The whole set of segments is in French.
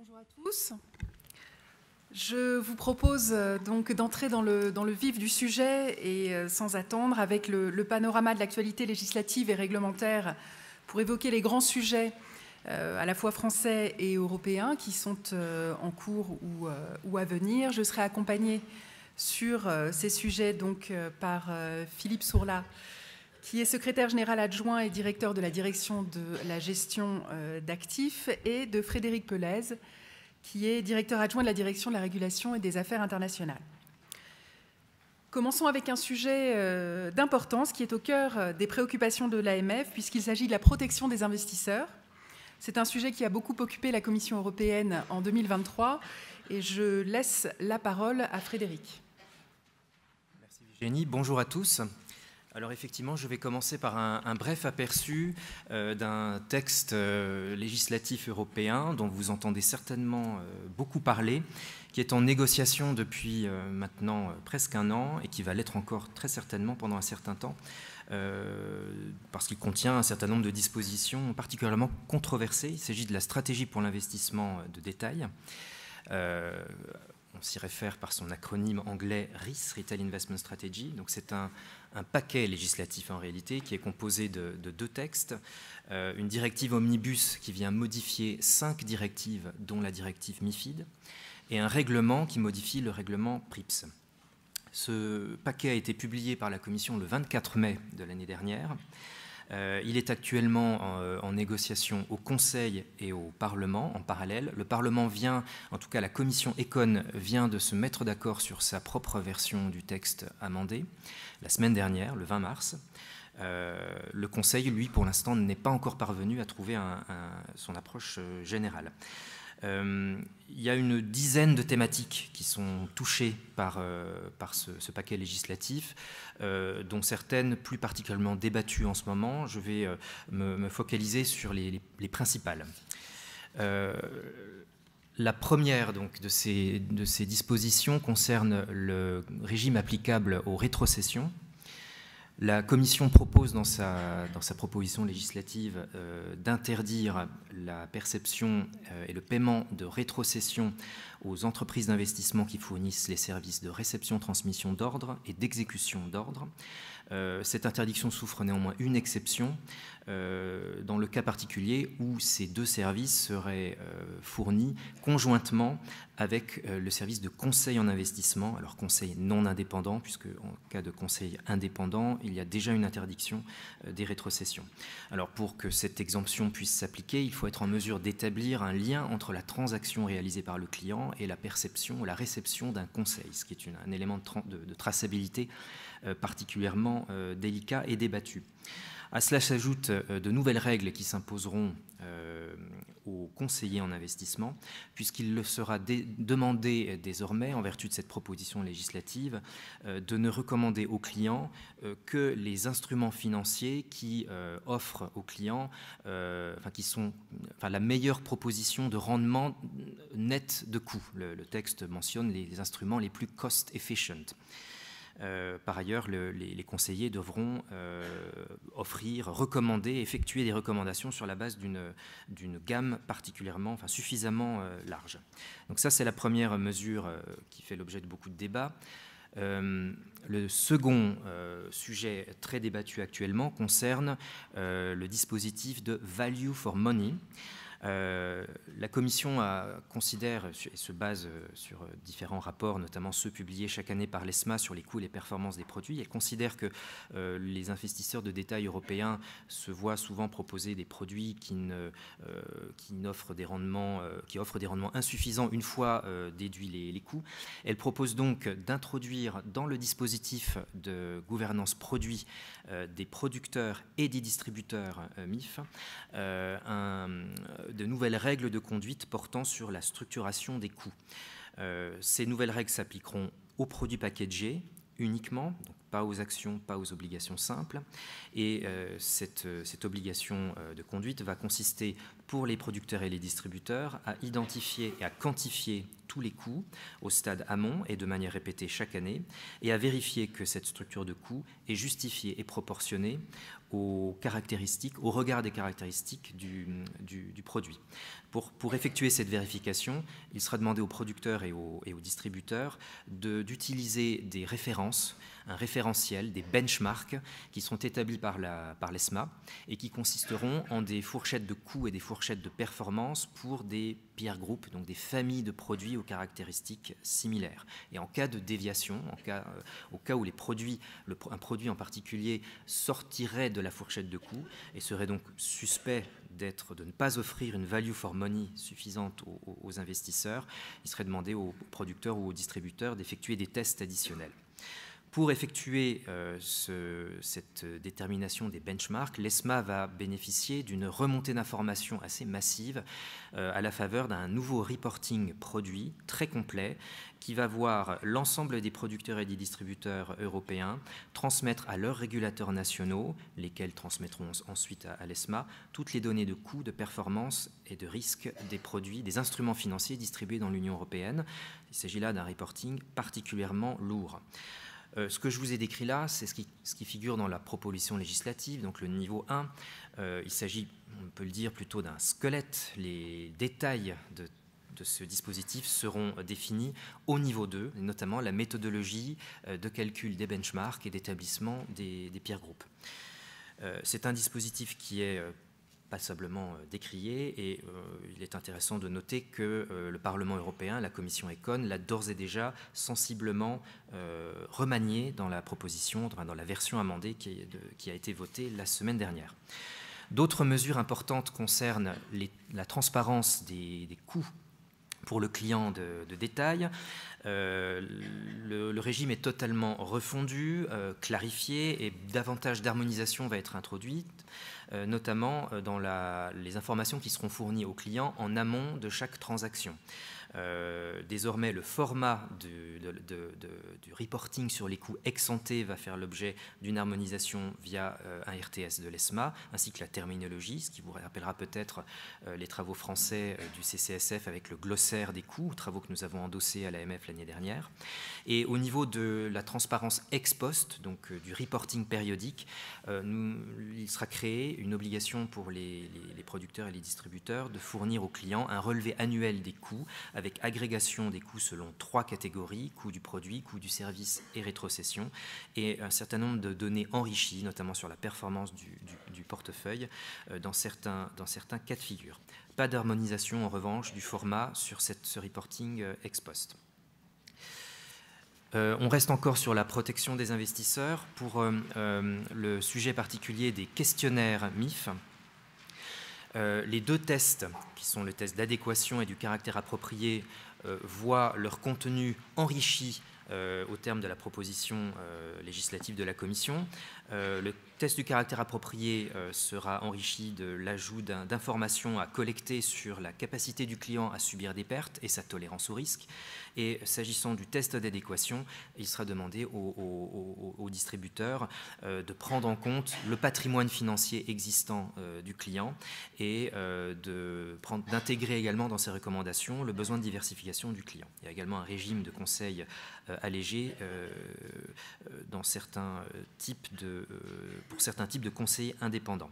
Bonjour à tous. Je vous propose donc d'entrer dans le vif du sujet et sans attendre avec le panorama de l'actualité législative et réglementaire pour évoquer les grands sujets à la fois français et européens qui sont en cours ou à venir. Je serai accompagnée sur ces sujets donc par Philippe Sourla, qui est secrétaire général adjoint et directeur de la direction de la gestion d'actifs, et de Frédéric Pelez, qui est directeur adjoint de la direction de la régulation et des affaires internationales. Commençons avec un sujet d'importance qui est au cœur des préoccupations de l'AMF, puisqu'il s'agit de la protection des investisseurs. C'est un sujet qui a beaucoup occupé la Commission européenne en 2023, et je laisse la parole à Frédéric. Merci Virginie, bonjour à tous. Alors effectivement, je vais commencer par un bref aperçu d'un texte législatif européen dont vous entendez certainement beaucoup parler, qui est en négociation depuis maintenant presque un an et qui va l'être encore très certainement pendant un certain temps, parce qu'il contient un certain nombre de dispositions particulièrement controversées. Il s'agit de la stratégie pour l'investissement de détail. On s'y réfère par son acronyme anglais RIS, Retail Investment Strategy. Donc c'est un paquet législatif en réalité qui est composé de deux textes. Une directive omnibus qui vient modifier 5 directives, dont la directive MIFID, et un règlement qui modifie le règlement PRIPS. Ce paquet a été publié par la Commission le 24 mai de l'année dernière. Il est actuellement en négociation au Conseil et au Parlement en parallèle. Le Parlement vient, en tout cas la commission Econ vient de se mettre d'accord sur sa propre version du texte amendé la semaine dernière, le 20 mars. Le Conseil, lui, pour l'instant, n'est pas encore parvenu à trouver son approche générale. Il y a une dizaine de thématiques qui sont touchées par ce paquet législatif, dont certaines plus particulièrement débattues en ce moment. Je vais me focaliser sur les principales. La première donc, de ces dispositions concerne le régime applicable aux rétrocessions. La Commission propose dans sa proposition législative d'interdire la perception et le paiement de rétrocession aux entreprises d'investissement qui fournissent les services de réception, transmission d'ordre et d'exécution d'ordre. Cette interdiction souffre néanmoins une exception dans le cas particulier où ces deux services seraient fournis conjointement avec le service de conseil en investissement, alors conseil non indépendant, puisque en cas de conseil indépendant, il y a déjà une interdiction des rétrocessions. Alors pour que cette exemption puisse s'appliquer, il faut être en mesure d'établir un lien entre la transaction réalisée par le client et la perception ou la réception d'un conseil, ce qui est un élément de traçabilité particulièrement délicat et débattu. À cela s'ajoutent de nouvelles règles qui s'imposeront aux conseillers en investissement, puisqu'il leur sera demandé désormais, en vertu de cette proposition législative, de ne recommander aux clients que les instruments financiers qui offrent aux clients, qui sont la meilleure proposition de rendement net de coût. Le texte mentionne les instruments les plus cost efficient. Par ailleurs, les conseillers devront offrir, recommander, effectuer des recommandations sur la base d'une gamme particulièrement, suffisamment large. Donc ça, c'est la première mesure qui fait l'objet de beaucoup de débats. Le second sujet très débattu actuellement concerne le dispositif de value for money. La Commission considère et se base sur différents rapports, notamment ceux publiés chaque année par l'ESMA sur les coûts et les performances des produits. Elle considère que les investisseurs de détail européens se voient souvent proposer des produits qui offrent des rendements insuffisants une fois déduits les coûts. Elle propose donc d'introduire dans le dispositif de gouvernance produit des producteurs et des distributeurs MIF de nouvelles règles de conduite portant sur la structuration des coûts. Ces nouvelles règles s'appliqueront aux produits packagés uniquement, donc pas aux actions, pas aux obligations simples. Et cette obligation de conduite va consister pour les producteurs et les distributeurs à identifier et à quantifier tous les coûts au stade amont et de manière répétée chaque année, et à vérifier que cette structure de coûts est justifiée et proportionnée aux caractéristiques, au regard des caractéristiques du produit. Pour effectuer cette vérification, il sera demandé aux producteurs et aux distributeurs d'utiliser des références, un référentiel, des benchmarks qui sont établis par l'ESMA et qui consisteront en des fourchettes de coûts et des fourchettes de performance pour des peer groups, donc des familles de produits aux caractéristiques similaires. Et en cas de déviation, au cas où un produit en particulier sortirait de la fourchette de coûts et serait donc suspect de ne pas offrir une value for money suffisante aux investisseurs, il serait demandé aux producteurs ou aux distributeurs d'effectuer des tests additionnels. Pour effectuer cette détermination des benchmarks, l'ESMA va bénéficier d'une remontée d'informations assez massive à la faveur d'un nouveau reporting produit très complet qui va voir l'ensemble des producteurs et des distributeurs européens transmettre à leurs régulateurs nationaux, lesquels transmettront ensuite à l'ESMA, toutes les données de coûts, de performance et de risque des produits, des instruments financiers distribués dans l'Union européenne. Il s'agit là d'un reporting particulièrement lourd. Ce que je vous ai décrit là, c'est ce qui figure dans la proposition législative, donc le niveau 1. Il s'agit, on peut le dire, plutôt d'un squelette. Les détails de ce dispositif seront définis au niveau 2, et notamment la méthodologie de calcul des benchmarks et d'établissement des peer groups. C'est un dispositif qui est passablement décrié et il est intéressant de noter que le Parlement européen, la Commission Econ, l'a d'ores et déjà sensiblement remanié dans la proposition, dans la version amendée qui a été votée la semaine dernière. D'autres mesures importantes concernent la transparence des coûts pour le client de détail. Le régime est totalement refondu, clarifié et davantage d'harmonisation va être introduite, notamment dans les informations qui seront fournies aux clients en amont de chaque transaction. Désormais, le format du reporting sur les coûts ex-ante va faire l'objet d'une harmonisation via un RTS de l'ESMA, ainsi que la terminologie, ce qui vous rappellera peut-être les travaux français du CCSF avec le glossaire des coûts, travaux que nous avons endossés à l'AMF l'année dernière. Et au niveau de la transparence ex-post, donc du reporting périodique, il sera créé une obligation pour les producteurs et les distributeurs de fournir aux clients un relevé annuel des coûts avec agrégation des coûts selon 3 catégories, coût du produit, coût du service et rétrocession, et un certain nombre de données enrichies, notamment sur la performance du portefeuille, dans certains cas de figure. Pas d'harmonisation en revanche du format sur ce reporting ex-post. On reste encore sur la protection des investisseurs pour le sujet particulier des questionnaires MIF. Les deux tests, qui sont le test d'adéquation et du caractère approprié, voient leur contenu enrichi au terme de la proposition législative de la Commission. Le test du caractère approprié sera enrichi de l'ajout d'informations à collecter sur la capacité du client à subir des pertes et sa tolérance au risque. Et s'agissant du test d'adéquation, il sera demandé aux distributeurs de prendre en compte le patrimoine financier existant du client et d'intégrer également dans ses recommandations le besoin de diversification du client. Il y a également un régime de conseil allégé pour certains types de conseillers indépendants.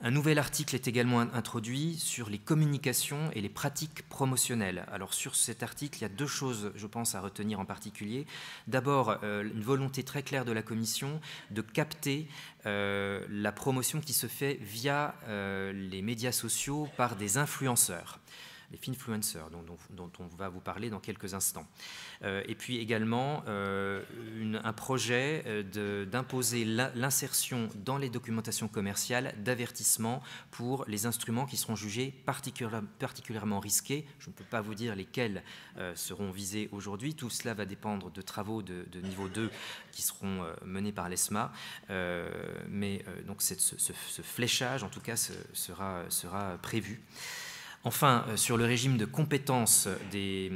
Un nouvel article est également introduit sur les communications et les pratiques promotionnelles. Alors sur cet article, il y a deux choses, je pense, à retenir en particulier. D'abord, une volonté très claire de la Commission de capter la promotion qui se fait via les médias sociaux par des influenceurs. Les finfluencers dont on va vous parler dans quelques instants. Et puis également un projet d'imposer l'insertion dans les documentations commerciales d'avertissements pour les instruments qui seront jugés particulièrement risqués. Je ne peux pas vous dire lesquels seront visés aujourd'hui. Tout cela va dépendre de travaux de niveau 2 qui seront menés par l'ESMA. Donc ce fléchage, en tout cas, sera prévu. Enfin, sur le régime de compétences des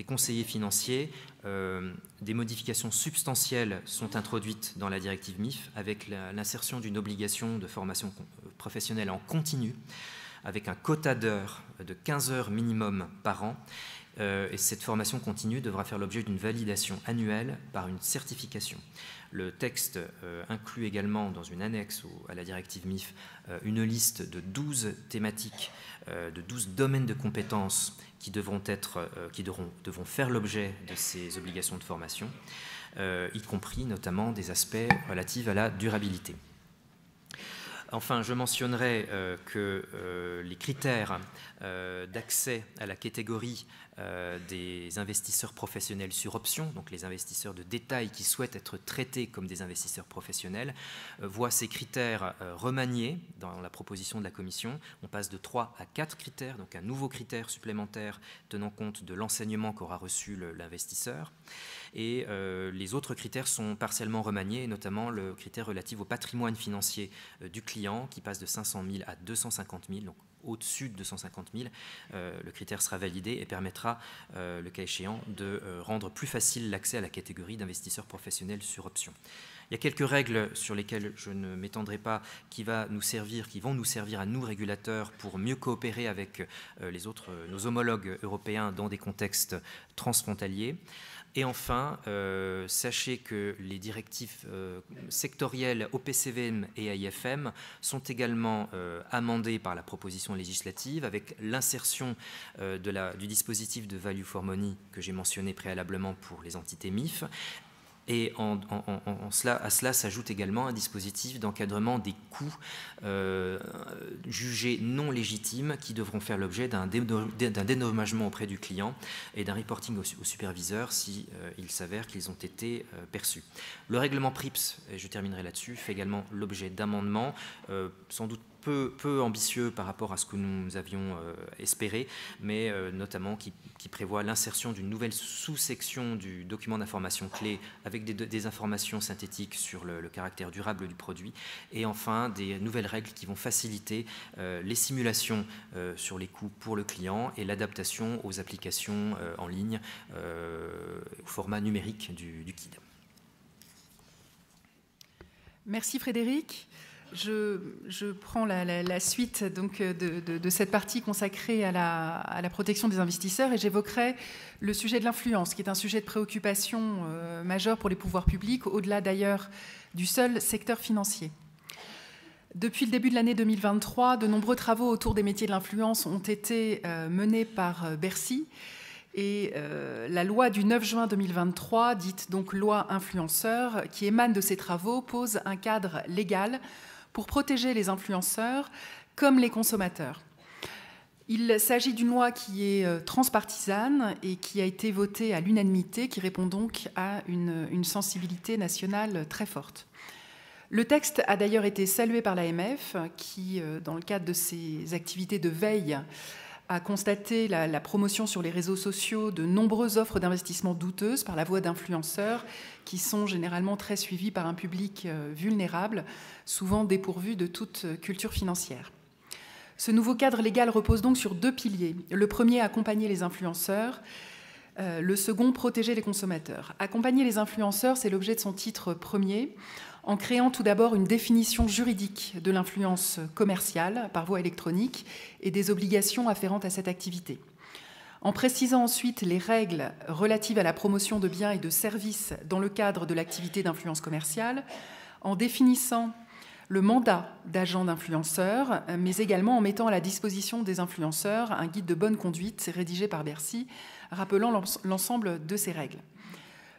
conseillers financiers, des modifications substantielles sont introduites dans la directive MIF avec l'insertion d'une obligation de formation professionnelle en continu avec un quota d'heures de 15 heures minimum par an. Et cette formation continue devra faire l'objet d'une validation annuelle par une certification. Le texte inclut également dans une annexe à la directive MIF une liste de 12 thématiques, de 12 domaines de compétences qui devront faire l'objet de ces obligations de formation, y compris notamment des aspects relatifs à la durabilité. Enfin, je mentionnerai que les critères d'accès à la catégorie des investisseurs professionnels sur option, donc les investisseurs de détail qui souhaitent être traités comme des investisseurs professionnels, voient ces critères remaniés dans la proposition de la Commission. On passe de 3 à 4 critères, donc un nouveau critère supplémentaire tenant compte de l'enseignement qu'aura reçu l'investisseur. Et les autres critères sont partiellement remaniés, notamment le critère relatif au patrimoine financier du client qui passe de 500 000 à 250 000, donc au-dessus de 250 000, le critère sera validé et permettra, le cas échéant, de rendre plus facile l'accès à la catégorie d'investisseurs professionnels sur option. Il y a quelques règles sur lesquelles je ne m'étendrai pas qui vont nous servir à nous, régulateurs, pour mieux coopérer avec nos homologues européens dans des contextes transfrontaliers. Et enfin, sachez que les directives sectorielles OPCVM et AIFM sont également amendées par la proposition législative avec l'insertion du dispositif de value for money que j'ai mentionné préalablement pour les entités MIF. Et à cela s'ajoute également un dispositif d'encadrement des coûts jugés non légitimes qui devront faire l'objet d'un dédommagement auprès du client et d'un reporting au superviseur si il s'avère qu'ils ont été perçus. Le règlement PRIPS, et je terminerai là-dessus, fait également l'objet d'amendements, sans doute peu ambitieux par rapport à ce que nous avions espéré, mais notamment qui prévoit l'insertion d'une nouvelle sous-section du document d'information clé avec des informations synthétiques sur le caractère durable du produit, et enfin des nouvelles règles qui vont faciliter les simulations sur les coûts pour le client et l'adaptation aux applications en ligne au format numérique du KID. Merci Frédéric. Je prends la suite donc, de cette partie consacrée à la protection des investisseurs et j'évoquerai le sujet de l'influence, qui est un sujet de préoccupation majeur pour les pouvoirs publics, au-delà d'ailleurs du seul secteur financier. Depuis le début de l'année 2023, de nombreux travaux autour des métiers de l'influence ont été menés par Bercy. Et la loi du 9 juin 2023, dite donc loi influenceur, qui émane de ces travaux, pose un cadre légal pour protéger les influenceurs comme les consommateurs. Il s'agit d'une loi qui est transpartisane et qui a été votée à l'unanimité, qui répond donc à une sensibilité nationale très forte. Le texte a d'ailleurs été salué par l'AMF, qui, dans le cadre de ses activités de veille, a constaté la promotion sur les réseaux sociaux de nombreuses offres d'investissement douteuses par la voie d'influenceurs qui sont généralement très suivis par un public vulnérable, souvent dépourvu de toute culture financière. Ce nouveau cadre légal repose donc sur 2 piliers. Le premier, accompagner les influenceurs. Le second, protéger les consommateurs. Accompagner les influenceurs, c'est l'objet de son titre premier, en créant tout d'abord une définition juridique de l'influence commerciale par voie électronique et des obligations afférentes à cette activité. En précisant ensuite les règles relatives à la promotion de biens et de services dans le cadre de l'activité d'influence commerciale, en définissant le mandat d'agent d'influenceur, mais également en mettant à la disposition des influenceurs un guide de bonne conduite rédigé par Bercy, rappelant l'ensemble de ces règles.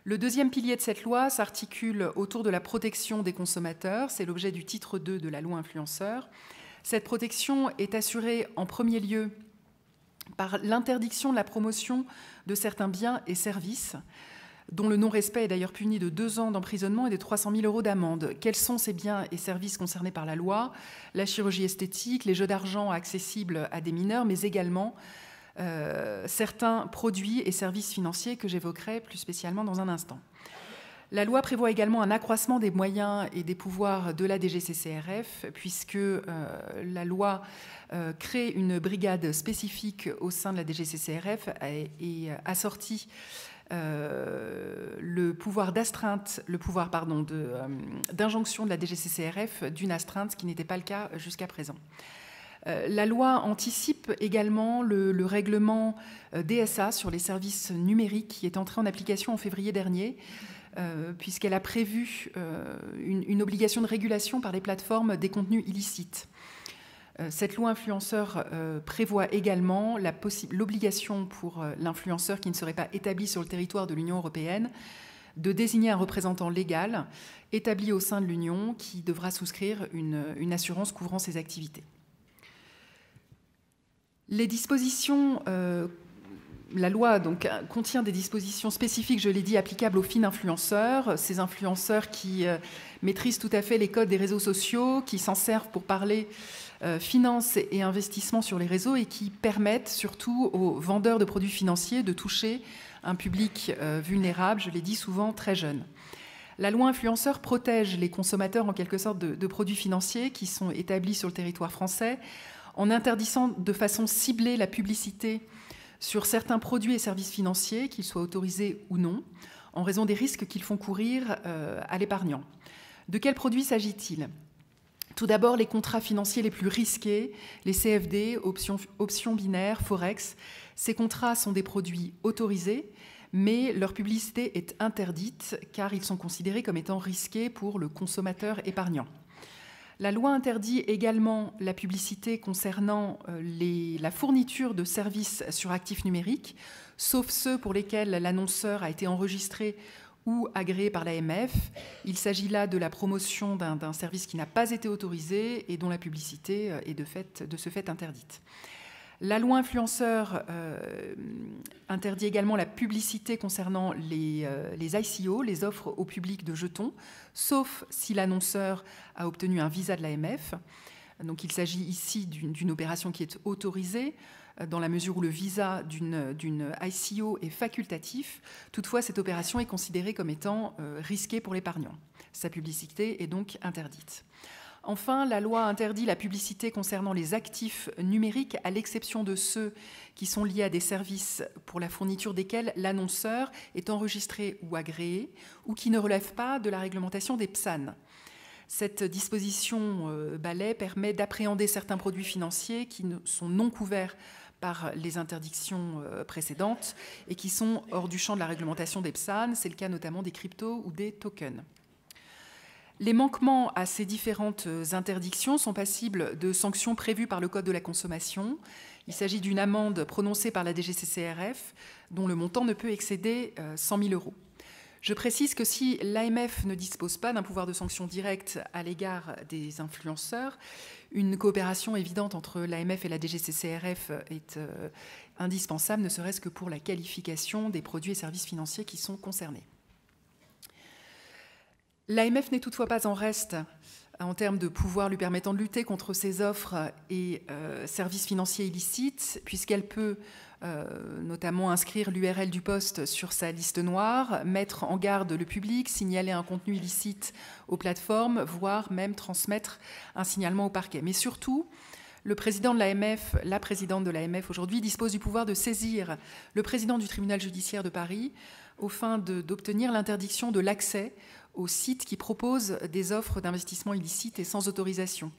Le deuxième pilier de cette loi s'articule autour de la protection des consommateurs. C'est l'objet du titre 2 de la loi influenceur. Cette protection est assurée en premier lieu par l'interdiction de la promotion de certains biens et services, dont le non-respect est d'ailleurs puni de 2 ans d'emprisonnement et de 300 000 € d'amende. Quels sont ces biens et services concernés par la loi? La chirurgie esthétique, les jeux d'argent accessibles à des mineurs, mais également certains produits et services financiers que j'évoquerai plus spécialement dans un instant. La loi prévoit également un accroissement des moyens et des pouvoirs de la DGCCRF, puisque la loi crée une brigade spécifique au sein de la DGCCRF et assortit le pouvoir d'astreinte, d'injonction de la DGCCRF d'une astreinte, ce qui n'était pas le cas jusqu'à présent. La loi anticipe également le règlement DSA sur les services numériques qui est entré en application en février dernier, puisqu'elle a prévu une obligation de régulation par les plateformes des contenus illicites. Cette loi influenceur prévoit également l'obligation pour l'influenceur qui ne serait pas établi sur le territoire de l'Union européenne de désigner un représentant légal établi au sein de l'Union qui devra souscrire une assurance couvrant ses activités. Les dispositions, la loi donc, contient des dispositions spécifiques, je l'ai dit, applicables aux fins influenceurs, ces influenceurs qui maîtrisent tout à fait les codes des réseaux sociaux, qui s'en servent pour parler finance et investissement sur les réseaux et qui permettent surtout aux vendeurs de produits financiers de toucher un public vulnérable, je l'ai dit souvent très jeune. La loi influenceur protège les consommateurs en quelque sorte de produits financiers qui sont établis sur le territoire français en interdisant de façon ciblée la publicité sur certains produits et services financiers, qu'ils soient autorisés ou non, en raison des risques qu'ils font courir à l'épargnant. De quels produits s'agit-il ? Tout d'abord, les contrats financiers les plus risqués, les CFD, options binaires, Forex. Ces contrats sont des produits autorisés, mais leur publicité est interdite car ils sont considérés comme étant risqués pour le consommateur épargnant. La loi interdit également la publicité concernant la fourniture de services sur actifs numériques, sauf ceux pour lesquels l'annonceur a été enregistré ou agréé par l'AMF. Il s'agit là de la promotion d'un service qui n'a pas été autorisé et dont la publicité est de ce fait interdite. La loi influenceur interdit également la publicité concernant les ICO, les offres au public de jetons, sauf si l'annonceur a obtenu un visa de l'AMF. Donc il s'agit ici d'une opération qui est autorisée dans la mesure où le visa d'une ICO est facultatif. Toutefois, cette opération est considérée comme étant risquée pour l'épargnant. Sa publicité est donc interdite. Enfin, la loi interdit la publicité concernant les actifs numériques, à l'exception de ceux qui sont liés à des services pour la fourniture desquels l'annonceur est enregistré ou agréé, ou qui ne relèvent pas de la réglementation des PSAN. Cette disposition balai permet d'appréhender certains produits financiers qui sont non couverts par les interdictions précédentes et qui sont hors du champ de la réglementation des PSAN. C'est le cas notamment des cryptos ou des tokens. Les manquements à ces différentes interdictions sont passibles de sanctions prévues par le Code de la consommation. Il s'agit d'une amende prononcée par la DGCCRF dont le montant ne peut excéder 100 000 €. Je précise que si l'AMF ne dispose pas d'un pouvoir de sanction direct à l'égard des influenceurs, une coopération évidente entre l'AMF et la DGCCRF est indispensable, ne serait-ce que pour la qualification des produits et services financiers qui sont concernés. L'AMF n'est toutefois pas en reste en termes de pouvoir lui permettant de lutter contre ces offres et services financiers illicites, puisqu'elle peut notamment inscrire l'URL du poste sur sa liste noire, mettre en garde le public, signaler un contenu illicite aux plateformes, voire même transmettre un signalement au parquet. Mais surtout, le président de l'AMF, la présidente de l'AMF aujourd'hui, dispose du pouvoir de saisir le président du tribunal judiciaire de Paris aux fins d'obtenir l'interdiction de l'accès aux sites qui proposent des offres d'investissement illicites et sans autorisation.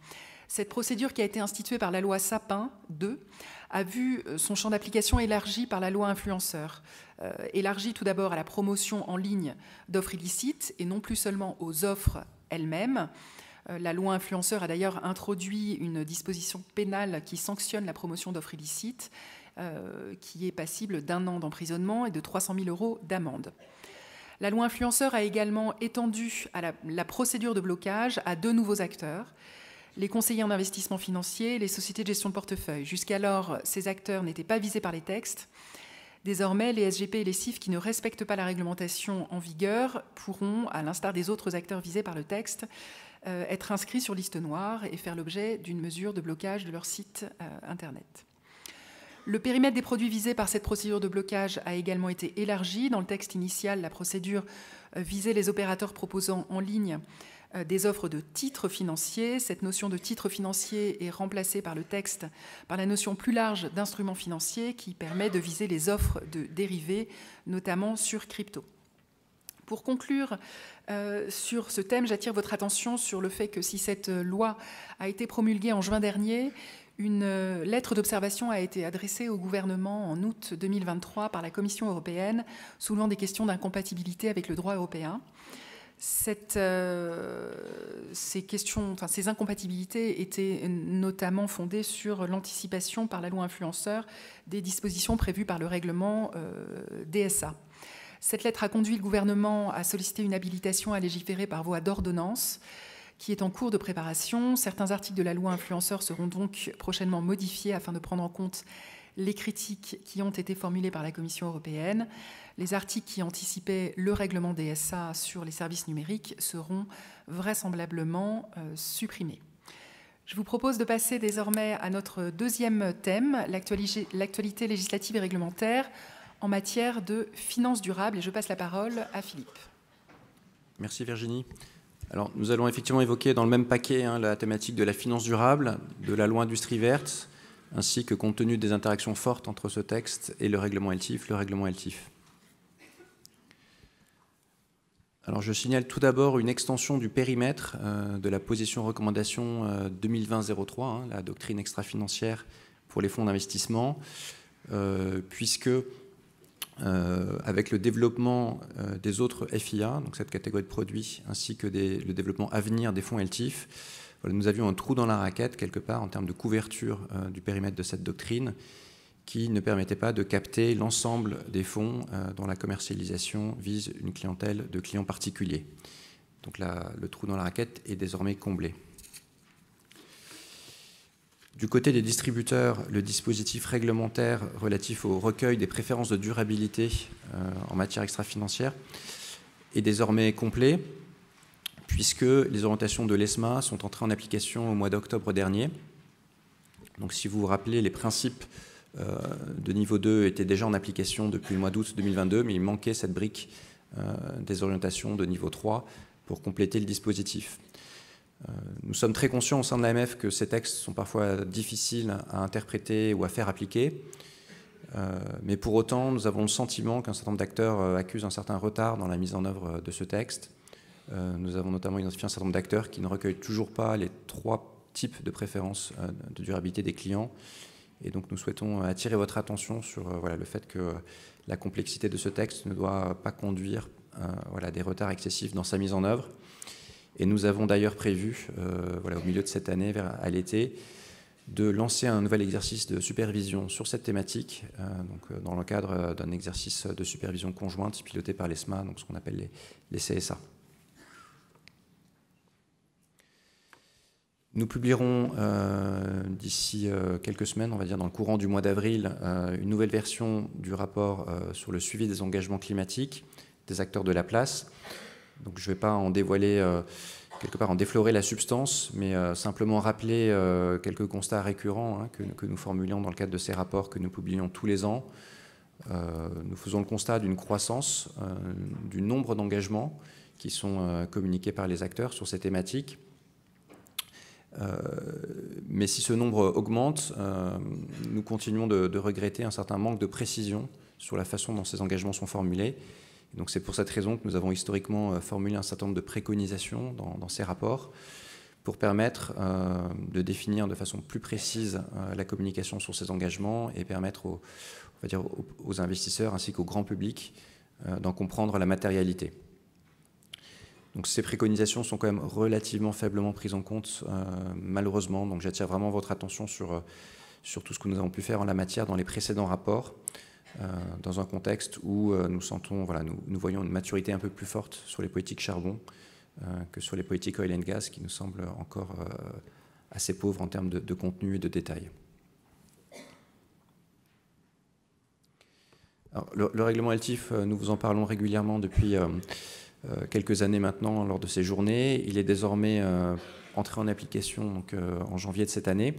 Cette procédure qui a été instituée par la loi Sapin 2 a vu son champ d'application élargi par la loi influenceur. Élargi tout d'abord à la promotion en ligne d'offres illicites et non plus seulement aux offres elles-mêmes. La loi influenceur a d'ailleurs introduit une disposition pénale qui sanctionne la promotion d'offres illicites, qui est passible d'1 an d'emprisonnement et de 300 000 € d'amende. La loi influenceur a également étendu la procédure de blocage à 2 nouveaux acteurs, les conseillers en investissement financier et les sociétés de gestion de portefeuille. Jusqu'alors, ces acteurs n'étaient pas visés par les textes. Désormais, les SGP et les CIF qui ne respectent pas la réglementation en vigueur pourront, à l'instar des autres acteurs visés par le texte, être inscrits sur liste noire et faire l'objet d'une mesure de blocage de leur site Internet. Le périmètre des produits visés par cette procédure de blocage a également été élargi. Dans le texte initial, la procédure visait les opérateurs proposant en ligne des offres de titres financiers. Cette notion de titre financier est remplacée par le texte par la notion plus large d'instruments financiers qui permet de viser les offres de dérivés, notamment sur crypto. Pour conclure sur ce thème, j'attire votre attention sur le fait que si cette loi a été promulguée en juin dernier, une lettre d'observation a été adressée au gouvernement en août 2023 par la Commission européenne, soulevant des questions d'incompatibilité avec le droit européen. Ces incompatibilités étaient notamment fondées sur l'anticipation par la loi influenceur des dispositions prévues par le règlement DSA. Cette lettre a conduit le gouvernement à solliciter une habilitation à légiférer par voie d'ordonnance qui est en cours de préparation. Certains articles de la loi influenceur seront donc prochainement modifiés afin de prendre en compte les critiques qui ont été formulées par la Commission européenne. Les articles qui anticipaient le règlement DSA sur les services numériques seront vraisemblablement supprimés. Je vous propose de passer désormais à notre deuxième thème, l'actualité législative et réglementaire en matière de finances durables. Et je passe la parole à Philippe. Merci Virginie. Alors, nous allons effectivement évoquer dans le même paquet la thématique de la finance durable, de la loi industrie verte, ainsi que compte tenu des interactions fortes entre ce texte et le règlement LTIF. Alors, je signale tout d'abord une extension du périmètre de la position recommandation 2020-03, la doctrine extra-financière pour les fonds d'investissement, puisque avec le développement des autres FIA, donc cette catégorie de produits, ainsi que le développement à venir des fonds LTIF, nous avions un trou dans la raquette, quelque part, en termes de couverture du périmètre de cette doctrine, qui ne permettait pas de capter l'ensemble des fonds dont la commercialisation vise une clientèle de clients particuliers. Donc le trou dans la raquette est désormais comblé. Du côté des distributeurs, le dispositif réglementaire relatif au recueil des préférences de durabilité en matière extra-financière est désormais complet, puisque les orientations de l'ESMA sont entrées en application au mois d'octobre dernier. Donc si vous vous rappelez, les principes de niveau 2 étaient déjà en application depuis le mois d'août 2022, mais il manquait cette brique des orientations de niveau 3 pour compléter le dispositif. Nous sommes très conscients au sein de l'AMF que ces textes sont parfois difficiles à interpréter ou à faire appliquer, mais pour autant, nous avons le sentiment qu'un certain nombre d'acteurs accusent un certain retard dans la mise en œuvre de ce texte. Nous avons notamment identifié un certain nombre d'acteurs qui ne recueillent toujours pas les 3 types de préférences de durabilité des clients. Et donc nous souhaitons attirer votre attention sur le fait que la complexité de ce texte ne doit pas conduire à des retards excessifs dans sa mise en œuvre. Et nous avons d'ailleurs prévu, au milieu de cette année, à l'été, de lancer un nouvel exercice de supervision sur cette thématique, dans le cadre d'un exercice de supervision conjointe piloté par l'ESMA, donc ce qu'on appelle les CSA. Nous publierons d'ici quelques semaines, on va dire dans le courant du mois d'avril, une nouvelle version du rapport sur le suivi des engagements climatiques des acteurs de la place. Donc je ne vais pas en dévoiler, quelque part en déflorer la substance, mais simplement rappeler quelques constats récurrents que nous formulions dans le cadre de ces rapports que nous publions tous les ans. Nous faisons le constat d'une croissance du nombre d'engagements qui sont communiqués par les acteurs sur ces thématiques. Mais si ce nombre augmente, nous continuons de regretter un certain manque de précision sur la façon dont ces engagements sont formulés. Et donc c'est pour cette raison que nous avons historiquement formulé un certain nombre de préconisations dans ces rapports pour permettre de définir de façon plus précise la communication sur ces engagements et permettre aux investisseurs ainsi qu'au grand public d'en comprendre la matérialité. Donc ces préconisations sont quand même relativement faiblement prises en compte, malheureusement. Donc j'attire vraiment votre attention sur tout ce que nous avons pu faire en la matière dans les précédents rapports, dans un contexte où nous voyons une maturité un peu plus forte sur les politiques charbon que sur les politiques oil and gas, qui nous semblent encore assez pauvres en termes de contenu et de détails. Alors, le règlement LTIF, nous vous en parlons régulièrement depuis quelques années maintenant lors de ces journées. Il est désormais entré en application donc, en janvier de cette année.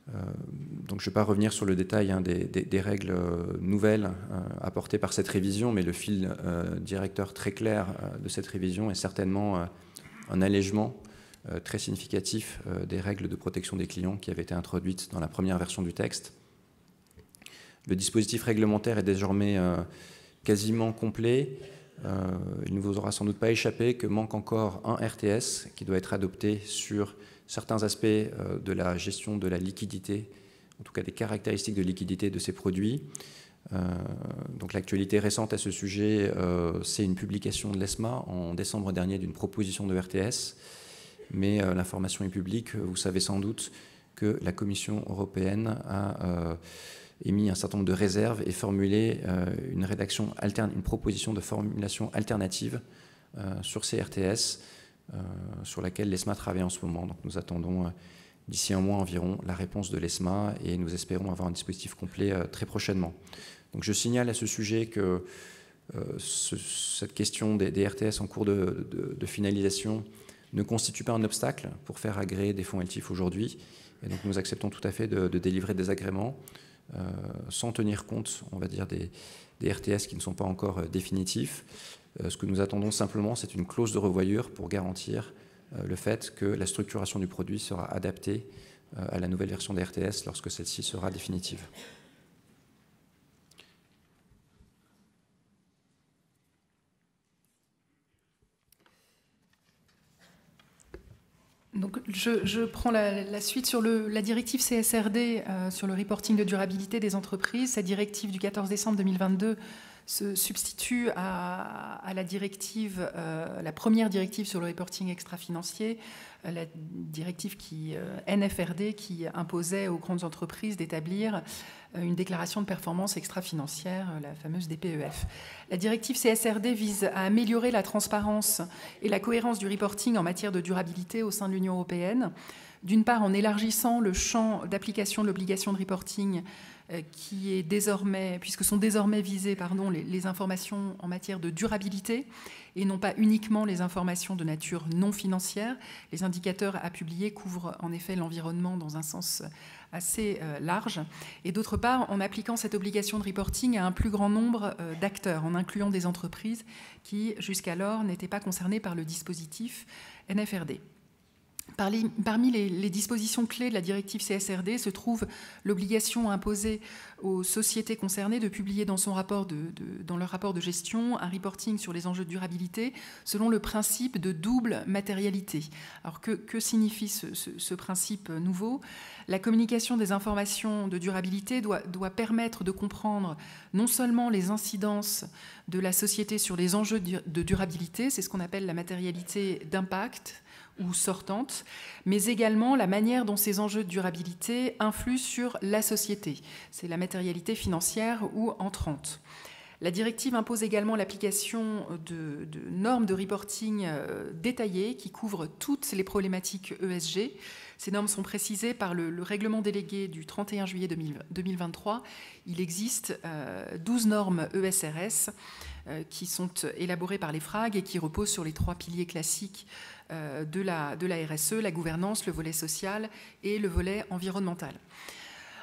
Donc je ne vais pas revenir sur le détail des règles nouvelles apportées par cette révision, mais le fil directeur très clair de cette révision est certainement un allègement très significatif des règles de protection des clients qui avaient été introduites dans la première version du texte. Le dispositif réglementaire est désormais quasiment complet. Il ne vous aura sans doute pas échappé que manque encore un RTS qui doit être adopté sur certains aspects de la gestion de la liquidité, en tout cas des caractéristiques de liquidité de ces produits. Donc l'actualité récente à ce sujet, c'est une publication de l'ESMA en décembre dernier d'une proposition de RTS, mais l'information est publique. Vous savez sans doute que la Commission européenne a émis un certain nombre de réserves et formulé une proposition de formulation alternative sur ces RTS, sur laquelle l'ESMA travaille en ce moment. Donc nous attendons d'ici un mois environ la réponse de l'ESMA et nous espérons avoir un dispositif complet très prochainement. Donc je signale à ce sujet que cette question des RTS en cours de finalisation ne constitue pas un obstacle pour faire agréer des fonds LTIF aujourd'hui. Et donc nous acceptons tout à fait de délivrer des agréments sans tenir compte, on va dire, des RTS qui ne sont pas encore définitifs. Ce que nous attendons simplement, c'est une clause de revoyure pour garantir le fait que la structuration du produit sera adaptée à la nouvelle version des RTS lorsque celle-ci sera définitive. Donc, je prends la suite sur la directive CSRD sur le reporting de durabilité des entreprises. Cette directive du 14 décembre 2022 se substitue à la directive, la première directive sur le reporting extra-financier, la directive NFRD qui imposait aux grandes entreprises d'établir une déclaration de performance extra-financière, la fameuse DPEF. La directive CSRD vise à améliorer la transparence et la cohérence du reporting en matière de durabilité au sein de l'Union européenne, d'une part en élargissant le champ d'application de l'obligation de reporting qui est désormais, puisque sont désormais visées les informations en matière de durabilité et non pas uniquement les informations de nature non financière. Les indicateurs à publier couvrent en effet l'environnement dans un sens assez large. Et d'autre part, en appliquant cette obligation de reporting à un plus grand nombre d'acteurs, en incluant des entreprises qui, jusqu'alors, n'étaient pas concernées par le dispositif NFRD. Parmi les dispositions clés de la directive CSRD se trouve l'obligation imposée aux sociétés concernées de publier dans leur rapport de gestion un reporting sur les enjeux de durabilité selon le principe de double matérialité. Alors que signifie ce principe nouveau ? La communication des informations de durabilité doit permettre de comprendre non seulement les incidences de la société sur les enjeux de durabilité, c'est ce qu'on appelle la matérialité d'impact, ou sortante, mais également la manière dont ces enjeux de durabilité influent sur la société. C'est la matérialité financière ou entrante. La directive impose également l'application de normes de reporting détaillées qui couvrent toutes les problématiques ESG. Ces normes sont précisées par le règlement délégué du 31 juillet 2023. Il existe 12 normes ESRS qui sont élaborées par les FRAG et qui reposent sur les 3 piliers classiques de la RSE, la gouvernance, le volet social et le volet environnemental.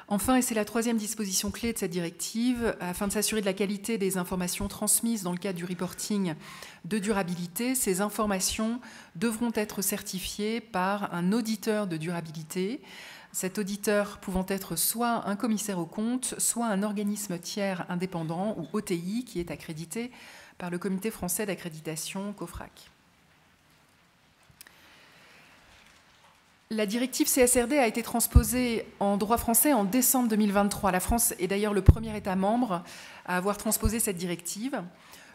Enfin, et c'est la 3e disposition clé de cette directive, afin de s'assurer de la qualité des informations transmises dans le cadre du reporting de durabilité, ces informations devront être certifiées par un auditeur de durabilité. Cet auditeur pouvant être soit un commissaire aux comptes, soit un organisme tiers indépendant ou OTI qui est accrédité par le Comité français d'accréditation COFRAC. La directive CSRD a été transposée en droit français en décembre 2023. La France est d'ailleurs le premier État membre à avoir transposé cette directive.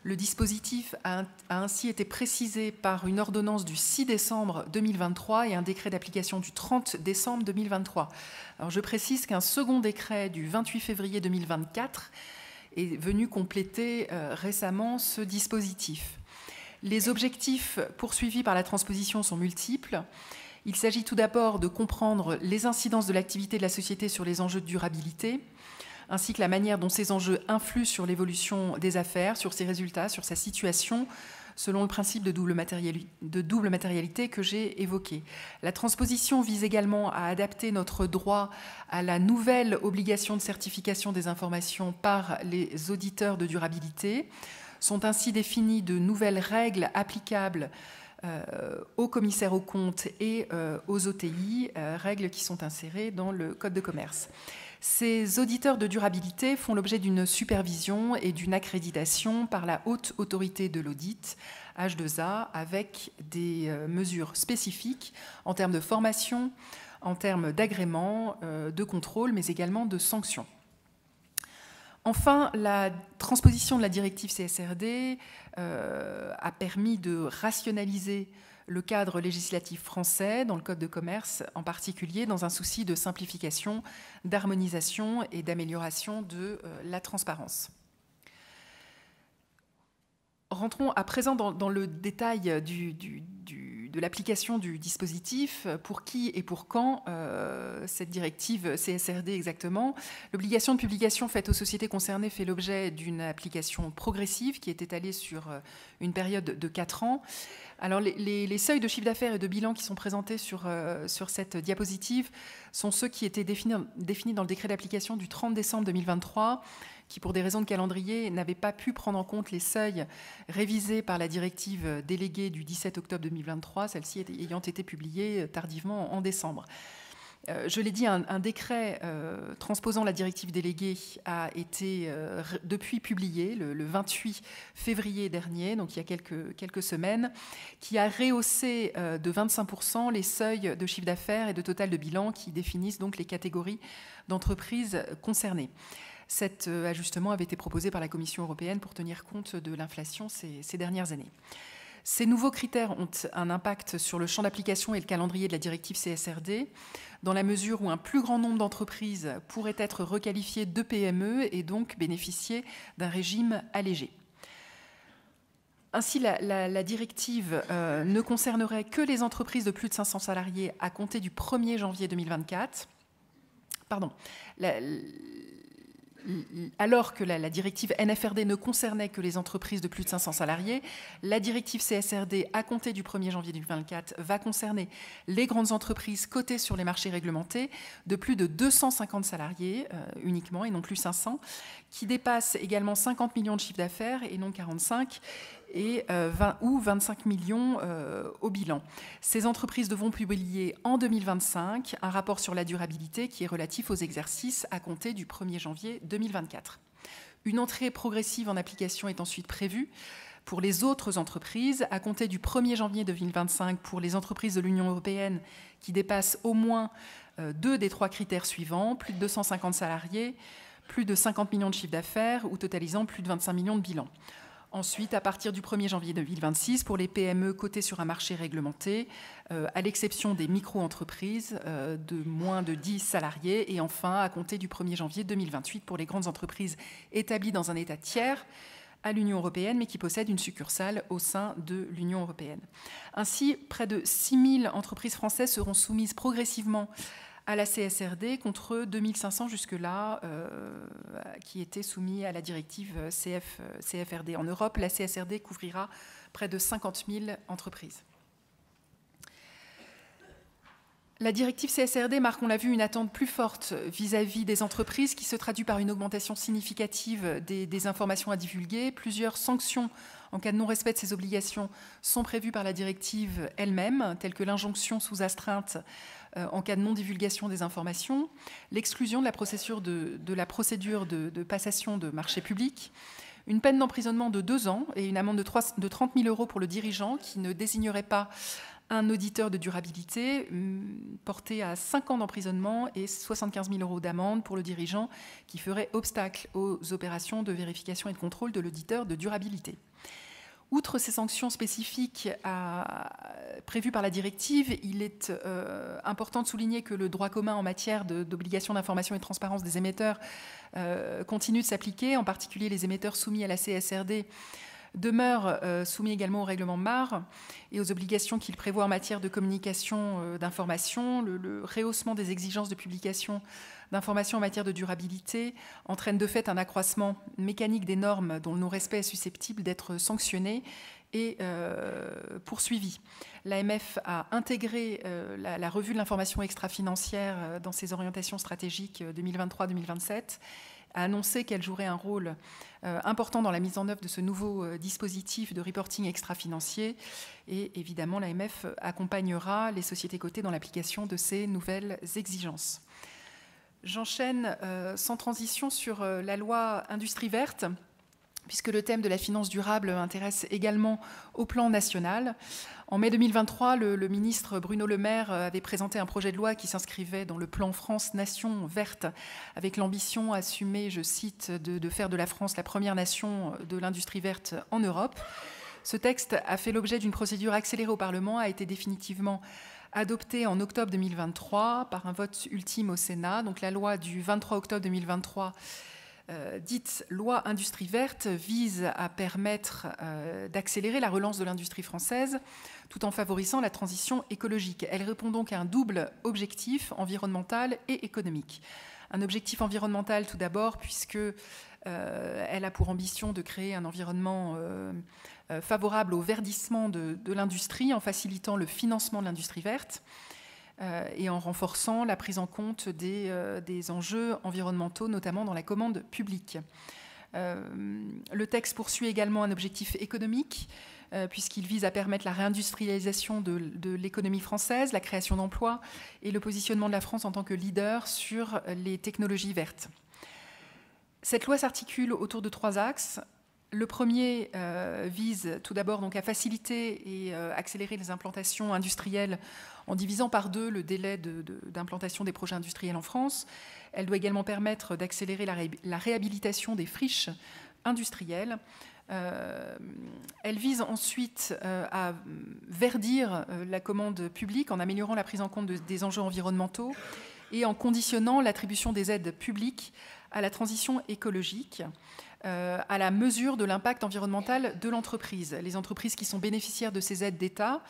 Le dispositif a ainsi été précisé par une ordonnance du 6 décembre 2023 et un décret d'application du 30 décembre 2023. Alors je précise qu'un second décret du 28 février 2024 est venu compléter récemment ce dispositif. Les objectifs poursuivis par la transposition sont multiples. Il s'agit tout d'abord de comprendre les incidences de l'activité de la société sur les enjeux de durabilité, ainsi que la manière dont ces enjeux influent sur l'évolution des affaires, sur ses résultats, sur sa situation, selon le principe de double matérialité que j'ai évoqué. La transposition vise également à adapter notre droit à la nouvelle obligation de certification des informations par les auditeurs de durabilité. Sont ainsi définies de nouvelles règles applicables aux commissaires aux comptes et aux OTI, règles qui sont insérées dans le Code de commerce. Ces auditeurs de durabilité font l'objet d'une supervision et d'une accréditation par la Haute Autorité de l'Audit, H2A, avec des mesures spécifiques en termes de formation, en termes d'agrément, de contrôle, mais également de sanctions. Enfin, la transposition de la directive CSRD a permis de rationaliser le cadre législatif français dans le Code de commerce, en particulier dans un souci de simplification, d'harmonisation et d'amélioration de la transparence. Rentrons à présent dans le détail de l'application du dispositif. Pour qui et pour quand cette directive CSRD exactement? L'obligation de publication faite aux sociétés concernées fait l'objet d'une application progressive qui est étalée sur une période de 4 ans. Alors les seuils de chiffre d'affaires et de bilan qui sont présentés sur cette diapositive sont ceux qui étaient définis dans le décret d'application du 30 décembre 2023, qui, pour des raisons de calendrier, n'avait pas pu prendre en compte les seuils révisés par la directive déléguée du 17 octobre 2023, celle-ci ayant été publiée tardivement en décembre. Je l'ai dit, un décret transposant la directive déléguée a été depuis publié le 28 février dernier, donc il y a quelques semaines, qui a rehaussé de 25% les seuils de chiffre d'affaires et de total de bilan qui définissent donc les catégories d'entreprises concernées. Cet ajustement avait été proposé par la Commission européenne pour tenir compte de l'inflation ces dernières années. Ces nouveaux critères ont un impact sur le champ d'application et le calendrier de la directive CSRD, dans la mesure où un plus grand nombre d'entreprises pourraient être requalifiées de PME et donc bénéficier d'un régime allégé. Ainsi, la directive ne concernerait que les entreprises de plus de 500 salariés à compter du 1er janvier 2024. Pardon. Alors que la directive NFRD ne concernait que les entreprises de plus de 500 salariés, la directive CSRD, à compter du 1er janvier 2024, va concerner les grandes entreprises cotées sur les marchés réglementés de plus de 250 salariés uniquement, et non plus 500, qui dépassent également 50 millions de chiffre d'affaires et non 45, et 25 millions au bilan. Ces entreprises devront publier en 2025 un rapport sur la durabilité qui est relatif aux exercices à compter du 1er janvier 2024. Une entrée progressive en application est ensuite prévue pour les autres entreprises à compter du 1er janvier 2025 pour les entreprises de l'Union européenne qui dépassent au moins 2 des 3 critères suivants, plus de 250 salariés, plus de 50 millions de chiffre d'affaires ou totalisant plus de 25 millions de bilan. Ensuite, à partir du 1er janvier 2026, pour les PME cotées sur un marché réglementé, à l'exception des micro-entreprises de moins de 10 salariés. Et enfin, à compter du 1er janvier 2028, pour les grandes entreprises établies dans un État tiers à l'Union européenne, mais qui possèdent une succursale au sein de l'Union européenne. Ainsi, près de 6 000 entreprises françaises seront soumises progressivement à la CSRD contre 2500 jusque-là qui étaient soumis à la directive CFRD. En Europe, la CSRD couvrira près de 50 000 entreprises. La directive CSRD marque, on l'a vu, une attente plus forte vis-à-vis des entreprises qui se traduit par une augmentation significative des informations à divulguer. Plusieurs sanctions en cas de non-respect de ces obligations sont prévues par la directive elle-même, telles que l'injonction sous astreinte en cas de non-divulgation des informations, l'exclusion de la procédure de passation de marché public, une peine d'emprisonnement de 2 ans et une amende de 30 000 € pour le dirigeant qui ne désignerait pas un auditeur de durabilité, porté à 5 ans d'emprisonnement et 75 000 € d'amende pour le dirigeant qui ferait obstacle aux opérations de vérification et de contrôle de l'auditeur de durabilité. Outre ces sanctions spécifiques prévues par la directive, il est important de souligner que le droit commun en matière d'obligation d'information et de transparence des émetteurs continue de s'appliquer, en particulier les émetteurs soumis à la CSRD demeurent soumis également au règlement MAR et aux obligations qu'il prévoit en matière de communication d'informations. Le rehaussement des exigences de publication d'informations en matière de durabilité entraîne de fait un accroissement mécanique des normes dont le non-respect est susceptible d'être sanctionné est poursuivi. L'AMF a intégré la revue de l'information extra-financière dans ses orientations stratégiques 2023-2027, a annoncé qu'elle jouerait un rôle important dans la mise en œuvre de ce nouveau dispositif de reporting extra-financier. Et évidemment, l'AMF accompagnera les sociétés cotées dans l'application de ces nouvelles exigences. J'enchaîne sans transition sur la loi Industrie verte, puisque le thème de la finance durable intéresse également au plan national. En mai 2023, le ministre Bruno Le Maire avait présenté un projet de loi qui s'inscrivait dans le plan France Nation verte, avec l'ambition assumée, je cite, de faire de la France la première nation de l'industrie verte en Europe. Ce texte a fait l'objet d'une procédure accélérée au Parlement, a été définitivement adopté en octobre 2023 par un vote ultime au Sénat. Donc la loi du 23 octobre 2023 dite loi Industrie verte vise à permettre d'accélérer la relance de l'industrie française tout en favorisant la transition écologique. Elle répond donc à un double objectif environnemental et économique. Un objectif environnemental tout d'abord puisque elle a pour ambition de créer un environnement favorable au verdissement de l'industrie en facilitant le financement de l'industrie verte et en renforçant la prise en compte des enjeux environnementaux, notamment dans la commande publique. Le texte poursuit également un objectif économique, puisqu'il vise à permettre la réindustrialisation de l'économie française, la création d'emplois et le positionnement de la France en tant que leader sur les technologies vertes. Cette loi s'articule autour de 3 axes. Le premier vise tout d'abord donc à faciliter et accélérer les implantations industrielles en divisant par 2 le délai d'implantation des projets industriels en France. Elle doit également permettre d'accélérer la réhabilitation des friches industrielles. Elle vise ensuite à verdir la commande publique en améliorant la prise en compte des enjeux environnementaux et en conditionnant l'attribution des aides publiques à la transition écologique, à la mesure de l'impact environnemental de l'entreprise. Les entreprises qui sont bénéficiaires de ces aides d'État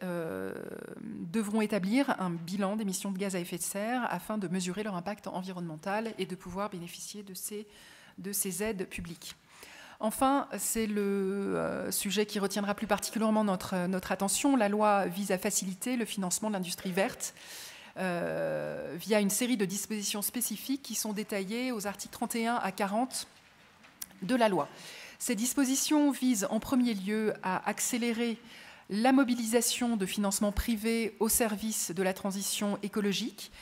devront établir un bilan d'émissions de gaz à effet de serre afin de mesurer leur impact environnemental et de pouvoir bénéficier de ces aides publiques. Enfin, c'est le sujet qui retiendra plus particulièrement notre attention. La loi vise à faciliter le financement de l'industrie verte via une série de dispositions spécifiques qui sont détaillées aux articles 31 à 40 de la loi. Ces dispositions visent en premier lieu à accélérer la mobilisation de financements privés au service de la transition écologique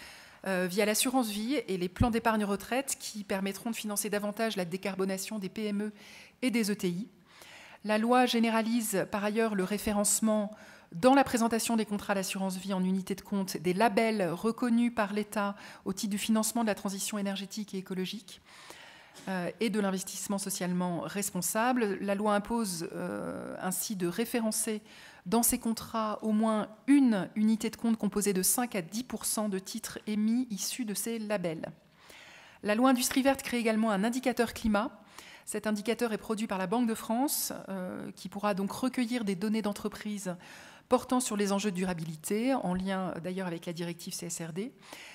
via l'assurance vie et les plans d'épargne retraite qui permettront de financer davantage la décarbonation des PME et des ETI. La loi généralise par ailleurs le référencement dans la présentation des contrats d'assurance vie en unité de compte des labels reconnus par l'État au titre du financement de la transition énergétique et écologique et de l'investissement socialement responsable. La loi impose ainsi de référencer dans ces contrats au moins une unité de compte composée de 5 à 10% de titres émis issus de ces labels. La loi Industrie verte crée également un indicateur climat. Cet indicateur est produit par la Banque de France qui pourra donc recueillir des données d'entreprise portant sur les enjeux de durabilité, en lien d'ailleurs avec la directive CSRD.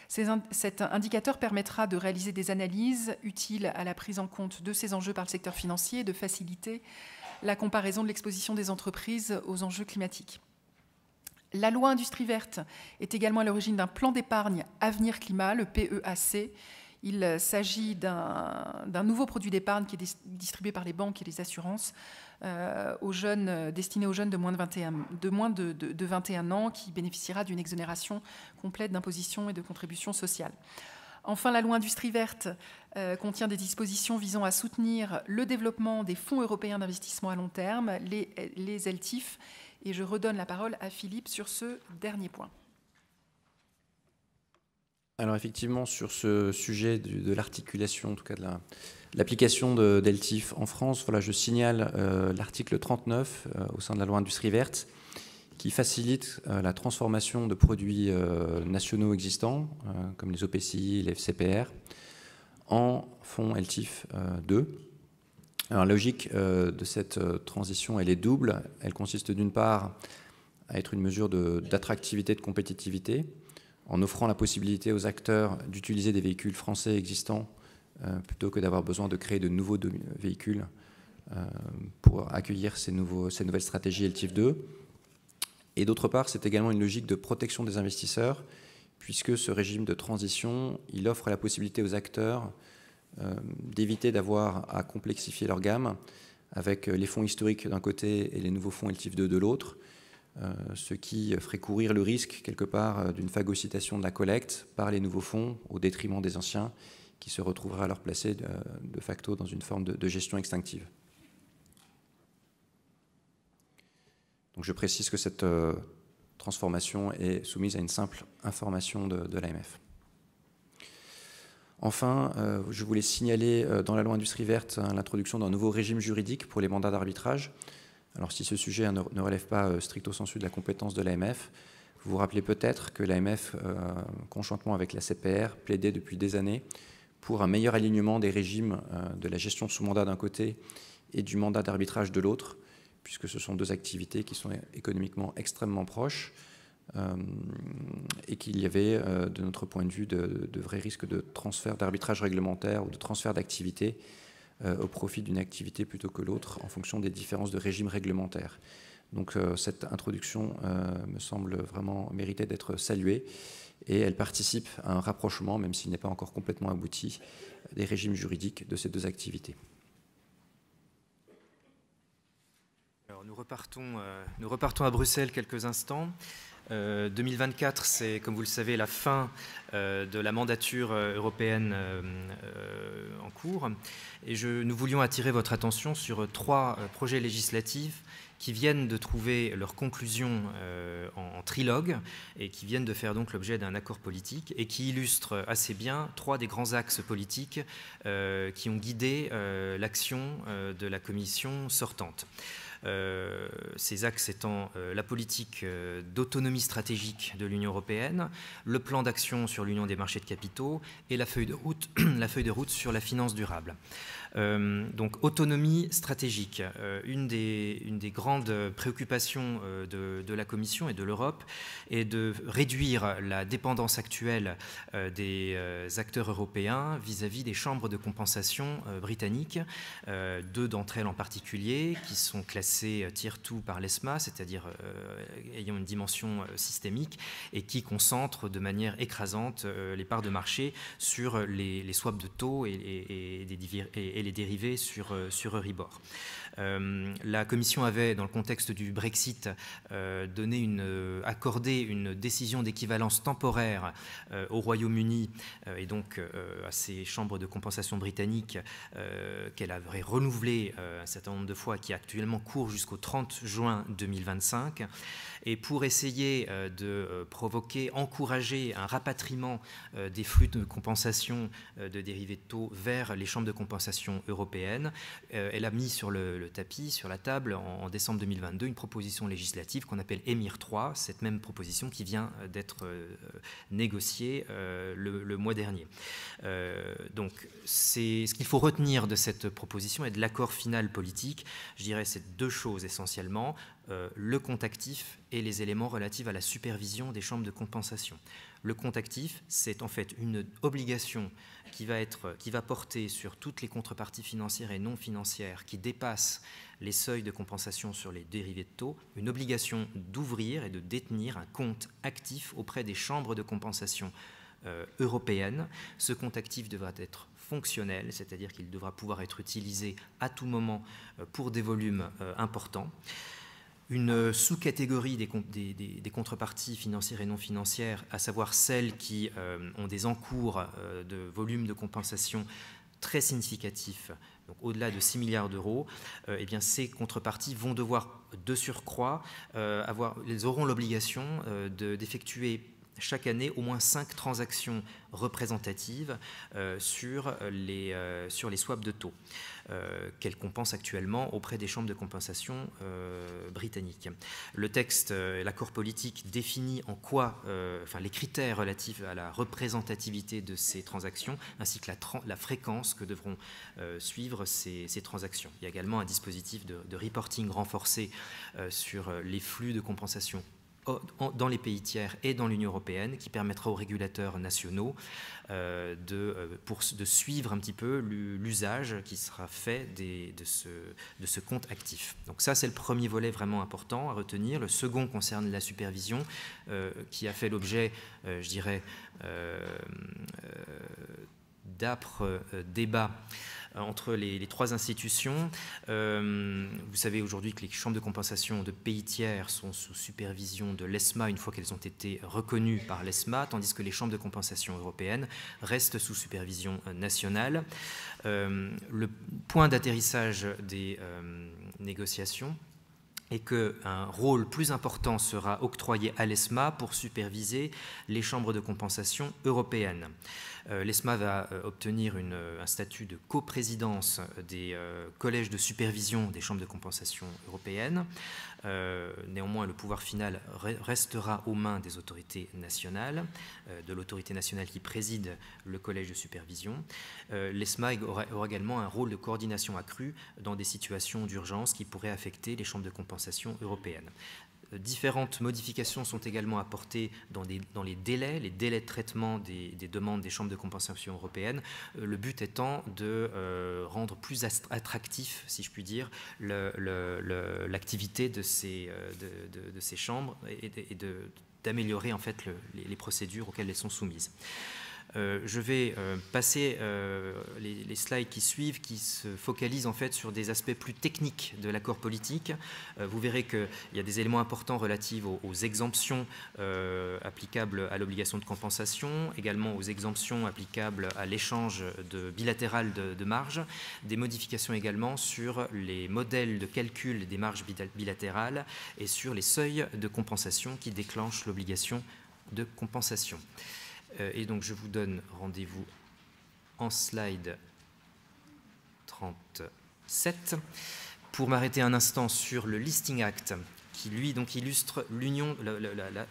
Cet indicateur permettra de réaliser des analyses utiles à la prise en compte de ces enjeux par le secteur financier et de faciliter la comparaison de l'exposition des entreprises aux enjeux climatiques. La loi Industrie verte est également à l'origine d'un plan d'épargne Avenir Climat, le PEAC. Il s'agit d'un nouveau produit d'épargne qui est distribué par les banques et les assurances destiné aux jeunes de moins de 21 ans qui bénéficiera d'une exonération complète d'imposition et de contributions sociales. Enfin, la loi Industrie verte contient des dispositions visant à soutenir le développement des fonds européens d'investissement à long terme, les ELTIF, et je redonne la parole à Philippe sur ce dernier point. Alors effectivement, sur ce sujet de l'articulation, en tout cas de l'application d'ELTIF en France, voilà, je signale l'article 39 au sein de la loi Industrie verte qui facilite la transformation de produits nationaux existants, comme les OPCI et les FCPR, en fonds ELTIF 2. Alors, la logique de cette transition, elle est double. Elle consiste d'une part à être une mesure d'attractivité, de compétitivité, en offrant la possibilité aux acteurs d'utiliser des véhicules français existants plutôt que d'avoir besoin de créer de nouveaux véhicules pour accueillir ces nouvelles stratégies LTIF 2. Et d'autre part, c'est également une logique de protection des investisseurs, puisque ce régime de transition, il offre la possibilité aux acteurs d'éviter d'avoir à complexifier leur gamme avec les fonds historiques d'un côté et les nouveaux fonds LTIF 2 de l'autre, ce qui ferait courir le risque, quelque part, d'une phagocytation de la collecte par les nouveaux fonds au détriment des anciens qui se retrouveraient alors placés de facto dans une forme de gestion extinctive. Donc je précise que cette transformation est soumise à une simple information de l'AMF. Enfin, je voulais signaler dans la loi Industrie verte l'introduction d'un nouveau régime juridique pour les mandats d'arbitrage. Alors si ce sujet ne relève pas stricto sensu de la compétence de l'AMF, vous vous rappelez peut-être que l'AMF, conjointement avec la CPR, plaidait depuis des années pour un meilleur alignement des régimes de la gestion sous mandat d'un côté et du mandat d'arbitrage de l'autre, puisque ce sont deux activités qui sont économiquement extrêmement proches et qu'il y avait, de notre point de vue, de vrais risques de transfert d'arbitrage réglementaire ou de transfert d'activité au profit d'une activité plutôt que l'autre en fonction des différences de régime réglementaire. Donc cette introduction me semble vraiment mériter d'être saluée et elle participe à un rapprochement, même s'il n'est pas encore complètement abouti, des régimes juridiques de ces deux activités. Alors, nous repartons à Bruxelles quelques instants. 2024, c'est, comme vous le savez, la fin de la mandature européenne en cours. Et nous voulions attirer votre attention sur 3 projets législatifs qui viennent de trouver leur conclusion en trilogue et qui viennent de faire donc l'objet d'un accord politique et qui illustrent assez bien 3 des grands axes politiques qui ont guidé l'action de la Commission sortante. Ces axes étant la politique d'autonomie stratégique de l'Union européenne, le plan d'action sur l'Union des marchés de capitaux et la feuille de route sur la finance durable. Donc autonomie stratégique, une des grandes préoccupations de la Commission et de l'Europe est de réduire la dépendance actuelle des acteurs européens vis-à-vis des chambres de compensation britanniques, 2 d'entre elles en particulier qui sont classées Tier 2 par l'ESMA, c'est-à-dire ayant une dimension systémique et qui concentrent de manière écrasante les parts de marché sur les swaps de taux et les dérivés sur Euribor. La Commission avait, dans le contexte du Brexit, accordé une décision d'équivalence temporaire au Royaume-Uni et donc à ces chambres de compensation britanniques qu'elle avait renouvelées un certain nombre de fois, qui actuellement court jusqu'au 30 juin 2025. Et pour essayer de encourager un rapatriement des flux de compensation de dérivés de taux vers les chambres de compensation européennes, elle a mis sur le tapis, sur la table, en décembre 2022, une proposition législative qu'on appelle EMIR 3, cette même proposition qui vient d'être négociée le mois dernier. Donc, ce qu'il faut retenir de cette proposition et de l'accord final politique, je dirais, c'est 2 choses essentiellement. Le compte actif et les éléments relatifs à la supervision des chambres de compensation. Le compte actif, c'est en fait une obligation qui va porter sur toutes les contreparties financières et non financières qui dépassent les seuils de compensation sur les dérivés de taux, une obligation d'ouvrir et de détenir un compte actif auprès des chambres de compensation européennes. Ce compte actif devra être fonctionnel, c'est-à-dire qu'il devra pouvoir être utilisé à tout moment pour des volumes importants. Une sous-catégorie des contreparties financières et non financières, à savoir celles qui ont des encours de volume de compensation très significatifs, donc au-delà de 6 milliards d'euros, eh bien ces contreparties vont devoir de surcroît elles auront l'obligation d'effectuer chaque année au moins 5 transactions représentatives sur les swaps de taux qu'elles compensent actuellement auprès des chambres de compensation britanniques. Le texte, l'accord politique définit les critères relatifs à la représentativité de ces transactions ainsi que la fréquence que devront suivre ces transactions. Il y a également un dispositif de reporting renforcé sur les flux de compensation dans les pays tiers et dans l'Union européenne, qui permettra aux régulateurs nationaux de suivre un petit peu l'usage qui sera fait de ce compte actif. Donc ça, c'est le premier volet vraiment important à retenir. Le second concerne la supervision, qui a fait l'objet, je dirais, d'âpres débats entre les trois institutions. Vous savez aujourd'hui que les chambres de compensation de pays tiers sont sous supervision de l'ESMA une fois qu'elles ont été reconnues par l'ESMA, tandis que les chambres de compensation européennes restent sous supervision nationale. Le point d'atterrissage des négociations et qu'un rôle plus important sera octroyé à l'ESMA pour superviser les chambres de compensation européennes. L'ESMA va obtenir un statut de coprésidence des collèges de supervision des chambres de compensation européennes. Néanmoins, le pouvoir final restera aux mains des autorités nationales, de l'autorité nationale qui préside le collège de supervision. L'ESMA aura également un rôle de coordination accrue dans des situations d'urgence qui pourraient affecter les chambres de compensation européennes. Différentes modifications sont également apportées dans les délais de traitement des demandes des chambres de compensation européennes, le but étant de rendre plus attractif, si je puis dire, l'activité de ces chambres et d'améliorer en fait les procédures auxquelles elles sont soumises. Je vais passer les slides qui suivent, qui se focalisent en fait sur des aspects plus techniques de l'accord politique. Vous verrez qu'il y a des éléments importants relatifs aux exemptions applicables à l'obligation de compensation, également aux exemptions applicables à l'échange bilatéral de marge, des modifications également sur les modèles de calcul des marges bilatérales et sur les seuils de compensation qui déclenchent l'obligation de compensation. Et donc je vous donne rendez-vous en slide 37 pour m'arrêter un instant sur le Listing Act qui lui donc illustre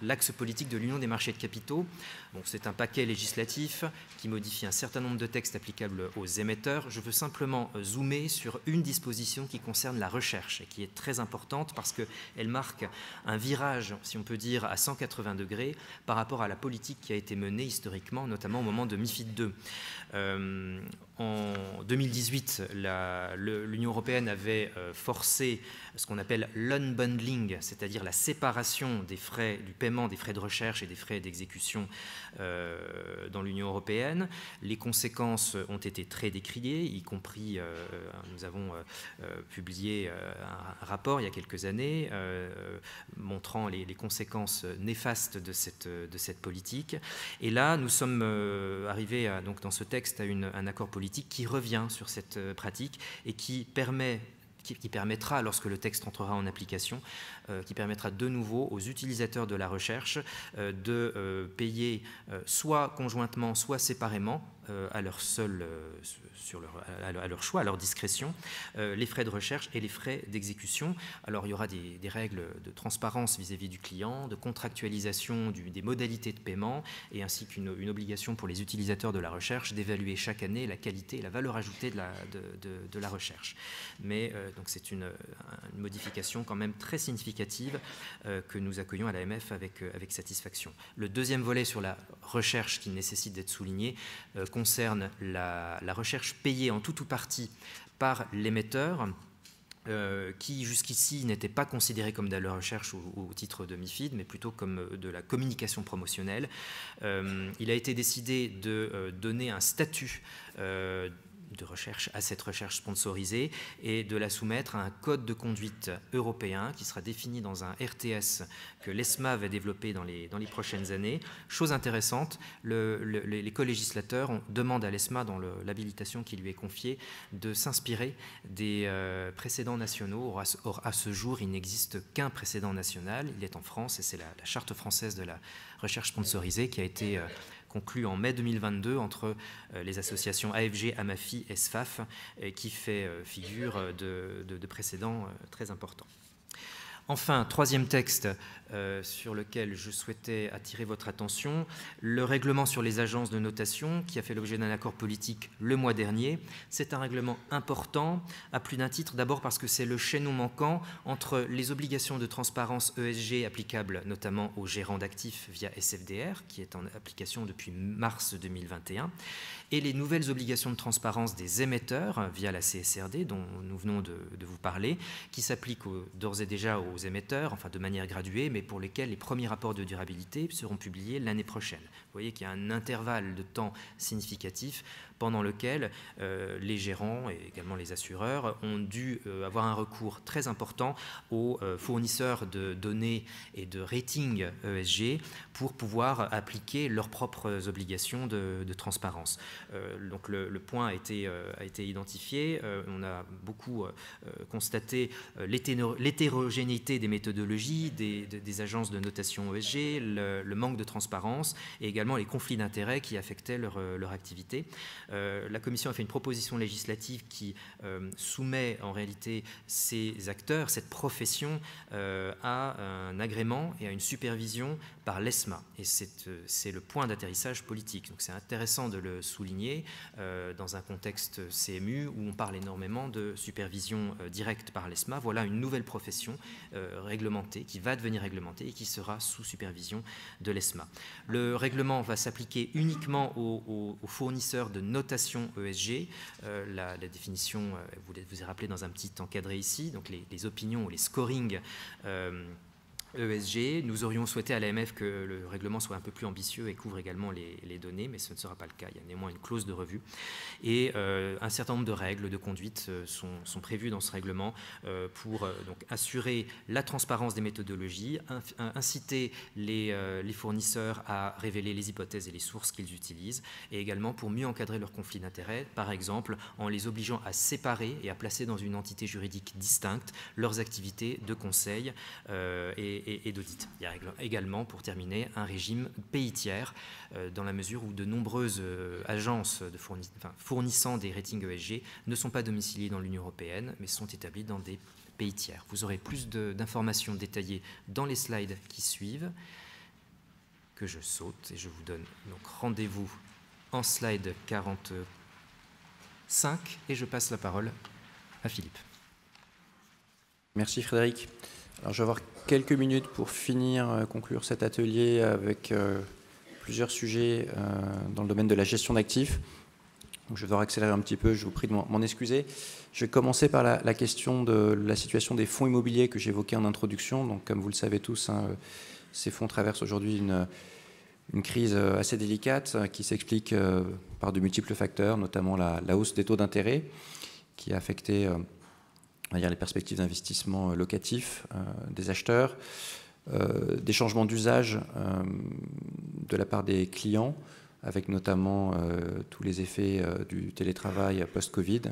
l'axe politique de l'Union des marchés de capitaux. Bon, c'est un paquet législatif qui modifie un certain nombre de textes applicables aux émetteurs. Je veux simplement zoomer sur une disposition qui concerne la recherche et qui est très importante parce qu'elle marque un virage, si on peut dire, à 180 degrés par rapport à la politique qui a été menée historiquement, notamment au moment de MiFID II. En 2018, l'Union européenne avait forcé ce qu'on appelle l'unbundling, c'est-à-dire la séparation des frais du paiement des frais de recherche et des frais d'exécution dans l'Union européenne. Les conséquences ont été très décriées, y compris, nous avons publié un rapport il y a quelques années montrant les conséquences néfastes de cette politique. Et là, nous sommes arrivés donc dans ce texte à un accord politique qui revient sur cette pratique et qui permettra, lorsque le texte entrera en application, qui permettra de nouveau aux utilisateurs de la recherche de payer soit conjointement, soit séparément, à leur choix, à leur discrétion, les frais de recherche et les frais d'exécution. Alors il y aura des règles de transparence vis-à-vis du client, de contractualisation des modalités de paiement, et ainsi qu'une obligation pour les utilisateurs de la recherche d'évaluer chaque année la qualité et la valeur ajoutée de la recherche. Mais donc c'est une modification quand même très significative que nous accueillons à l'AMF avec satisfaction. Le deuxième volet sur la recherche qui nécessite d'être souligné concerne la recherche payée en tout ou partie par l'émetteur, qui jusqu'ici n'était pas considéré comme de la recherche au titre de MiFID, mais plutôt comme de la communication promotionnelle. Il a été décidé de donner un statut de recherche à cette recherche sponsorisée et de la soumettre à un code de conduite européen qui sera défini dans un RTS que l'ESMA va développer dans les prochaines années. Chose intéressante, les co-législateurs demandent à l'ESMA, dans l'habilitation qui lui est confiée, de s'inspirer des précédents nationaux. Or, à ce jour, il n'existe qu'un précédent national, il est en France, et c'est la charte française de la recherche sponsorisée qui a été conclu en mai 2022 entre les associations AFG, AMAFI et SFAF, qui fait figure de précédents très importants. Enfin, troisième texte sur lequel je souhaitais attirer votre attention, le règlement sur les agences de notation qui a fait l'objet d'un accord politique le mois dernier. C'est un règlement important à plus d'un titre, d'abord parce que c'est le chaînon manquant entre les obligations de transparence ESG applicables notamment aux gérants d'actifs via SFDR, qui est en application depuis mars 2021, et les nouvelles obligations de transparence des émetteurs via la CSRD dont nous venons de vous parler, qui s'appliquent d'ores et déjà aux émetteurs, enfin de manière graduée, mais pour lesquels les premiers rapports de durabilité seront publiés l'année prochaine. Vous voyez qu'il y a un intervalle de temps significatif pendant lequel les gérants et également les assureurs ont dû avoir un recours très important aux fournisseurs de données et de rating ESG pour pouvoir appliquer leurs propres obligations de transparence. Donc le point a été identifié. On a beaucoup constaté l'hétérogénéité des méthodologies des agences de notation ESG, le manque de transparence et également les conflits d'intérêts qui affectaient leur activité. La Commission a fait une proposition législative qui soumet en réalité ces acteurs, cette profession, à un agrément et à une supervision par l'ESMA. Et c'est le point d'atterrissage politique. Donc c'est intéressant de le souligner dans un contexte CMU où on parle énormément de supervision directe par l'ESMA. Voilà une nouvelle profession réglementée, qui va devenir réglementée et qui sera sous supervision de l'ESMA. Le règlement va s'appliquer uniquement aux fournisseurs de notation ESG. La définition, vous avez rappelé dans un petit encadré ici, donc les opinions ou les scorings ESG. Nous aurions souhaité à l'AMF que le règlement soit un peu plus ambitieux et couvre également les données, mais ce ne sera pas le cas. Il y a néanmoins une clause de revue. Et un certain nombre de règles de conduite sont prévues dans ce règlement pour donc assurer la transparence des méthodologies, inciter les fournisseurs à révéler les hypothèses et les sources qu'ils utilisent, et également pour mieux encadrer leurs conflits d'intérêts, par exemple en les obligeant à séparer et à placer dans une entité juridique distincte leurs activités de conseil et d'audit. Il y a également, pour terminer, un régime pays tiers, dans la mesure où de nombreuses agences fournissant des ratings ESG ne sont pas domiciliées dans l'Union européenne, mais sont établies dans des pays tiers. Vous aurez plus d'informations détaillées dans les slides qui suivent, que je saute, et je vous donne donc rendez-vous en slide 45, et je passe la parole à Philippe. Merci Frédéric. Alors, je vais avoir quelques minutes pour conclure cet atelier avec plusieurs sujets dans le domaine de la gestion d'actifs. Donc, je vais devoir accélérer un petit peu, je vous prie de m'en excuser. Je vais commencer par la question de la situation des fonds immobiliers que j'évoquais en introduction. Donc, comme vous le savez tous, ces fonds traversent aujourd'hui une crise assez délicate qui s'explique par de multiples facteurs, notamment la hausse des taux d'intérêt qui a affecté les perspectives d'investissement locatif des acheteurs, des changements d'usage de la part des clients, avec notamment tous les effets du télétravail post-Covid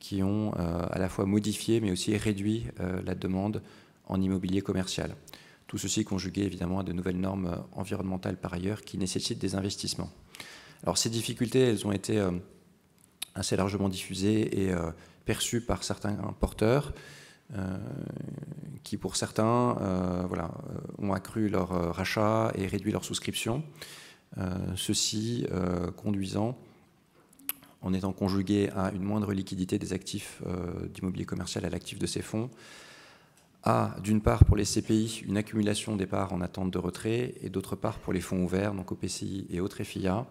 qui ont à la fois modifié mais aussi réduit la demande en immobilier commercial. Tout ceci conjugué évidemment à de nouvelles normes environnementales par ailleurs qui nécessitent des investissements. Alors ces difficultés, elles ont été assez largement diffusées et perçues par certains porteurs qui, pour certains, ont accru leur rachat et réduit leur souscription. Ceci conduisant, en étant conjugué à une moindre liquidité des actifs d'immobilier commercial à l'actif de ces fonds, à, d'une part, pour les CPI, une accumulation des parts en attente de retrait, et d'autre part, pour les fonds ouverts, donc OPCI et autres FIA,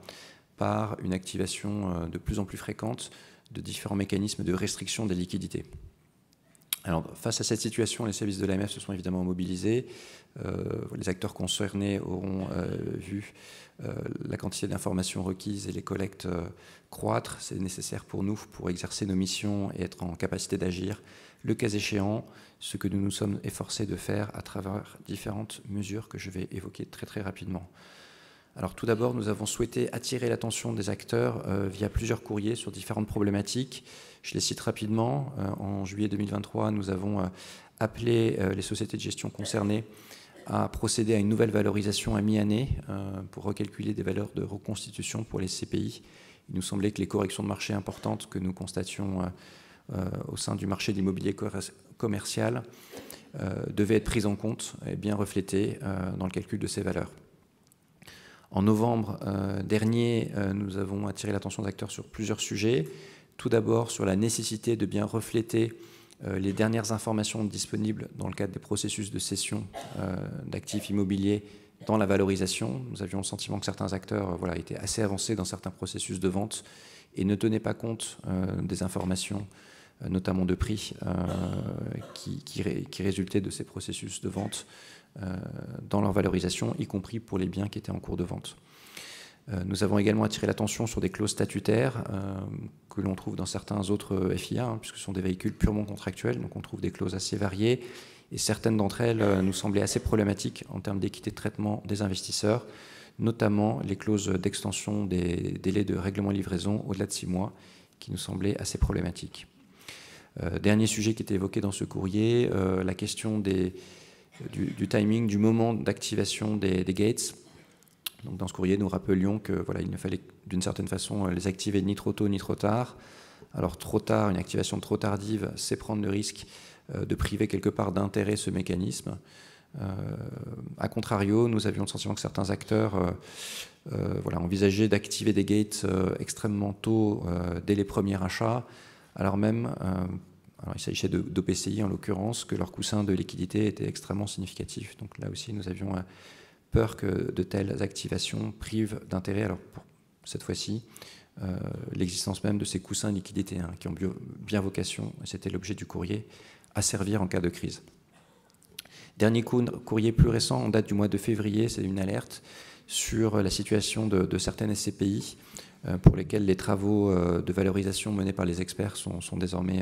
par une activation de plus en plus fréquente de différents mécanismes de restriction des liquidités. Alors, face à cette situation, les services de l'AMF se sont évidemment mobilisés. Les acteurs concernés auront vu la quantité d'informations requises et les collectes croître. C'est nécessaire pour nous pour exercer nos missions et être en capacité d'agir, le cas échéant, ce que nous nous sommes efforcés de faire à travers différentes mesures que je vais évoquer très très rapidement. Alors tout d'abord, nous avons souhaité attirer l'attention des acteurs via plusieurs courriers sur différentes problématiques. Je les cite rapidement. En juillet 2023, nous avons appelé les sociétés de gestion concernées à procéder à une nouvelle valorisation à mi-année pour recalculer des valeurs de reconstitution pour les CPI. Il nous semblait que les corrections de marché importantes que nous constations au sein du marché de l'immobilier commercial devait être prise en compte et bien reflétée dans le calcul de ces valeurs. En novembre dernier, nous avons attiré l'attention des acteurs sur plusieurs sujets. Tout d'abord sur la nécessité de bien refléter les dernières informations disponibles dans le cadre des processus de cession d'actifs immobiliers dans la valorisation. Nous avions le sentiment que certains acteurs étaient assez avancés dans certains processus de vente et ne tenaient pas compte des informations, notamment de prix, qui résultaient de ces processus de vente dans leur valorisation, y compris pour les biens qui étaient en cours de vente. Nous avons également attiré l'attention sur des clauses statutaires que l'on trouve dans certains autres FIA, puisque ce sont des véhicules purement contractuels, donc on trouve des clauses assez variées, et certaines d'entre elles nous semblaient assez problématiques en termes d'équité de traitement des investisseurs, notamment les clauses d'extension des délais de règlement livraison au-delà de 6 mois, qui nous semblaient assez problématiques. Dernier sujet qui était évoqué dans ce courrier, la question du timing, du moment d'activation des gates. Donc dans ce courrier, nous rappelions que il ne fallait d'une certaine façon les activer ni trop tôt ni trop tard. Alors trop tard, une activation trop tardive, c'est prendre le risque de priver quelque part d'intérêt ce mécanisme. A contrario, nous avions le sentiment que certains acteurs envisageaient d'activer des gates extrêmement tôt dès les premiers achats, alors même, il s'agissait d'OPCI en l'occurrence, que leur coussin de liquidité était extrêmement significatif. Donc là aussi, nous avions peur que de telles activations privent d'intérêt, alors pour cette fois-ci, l'existence même de ces coussins de liquidité qui ont bien vocation, et c'était l'objet du courrier, à servir en cas de crise. Dernier courrier plus récent, en date du mois de février, c'est une alerte sur la situation de certaines SCPI pour lesquelles les travaux de valorisation menés par les experts sont désormais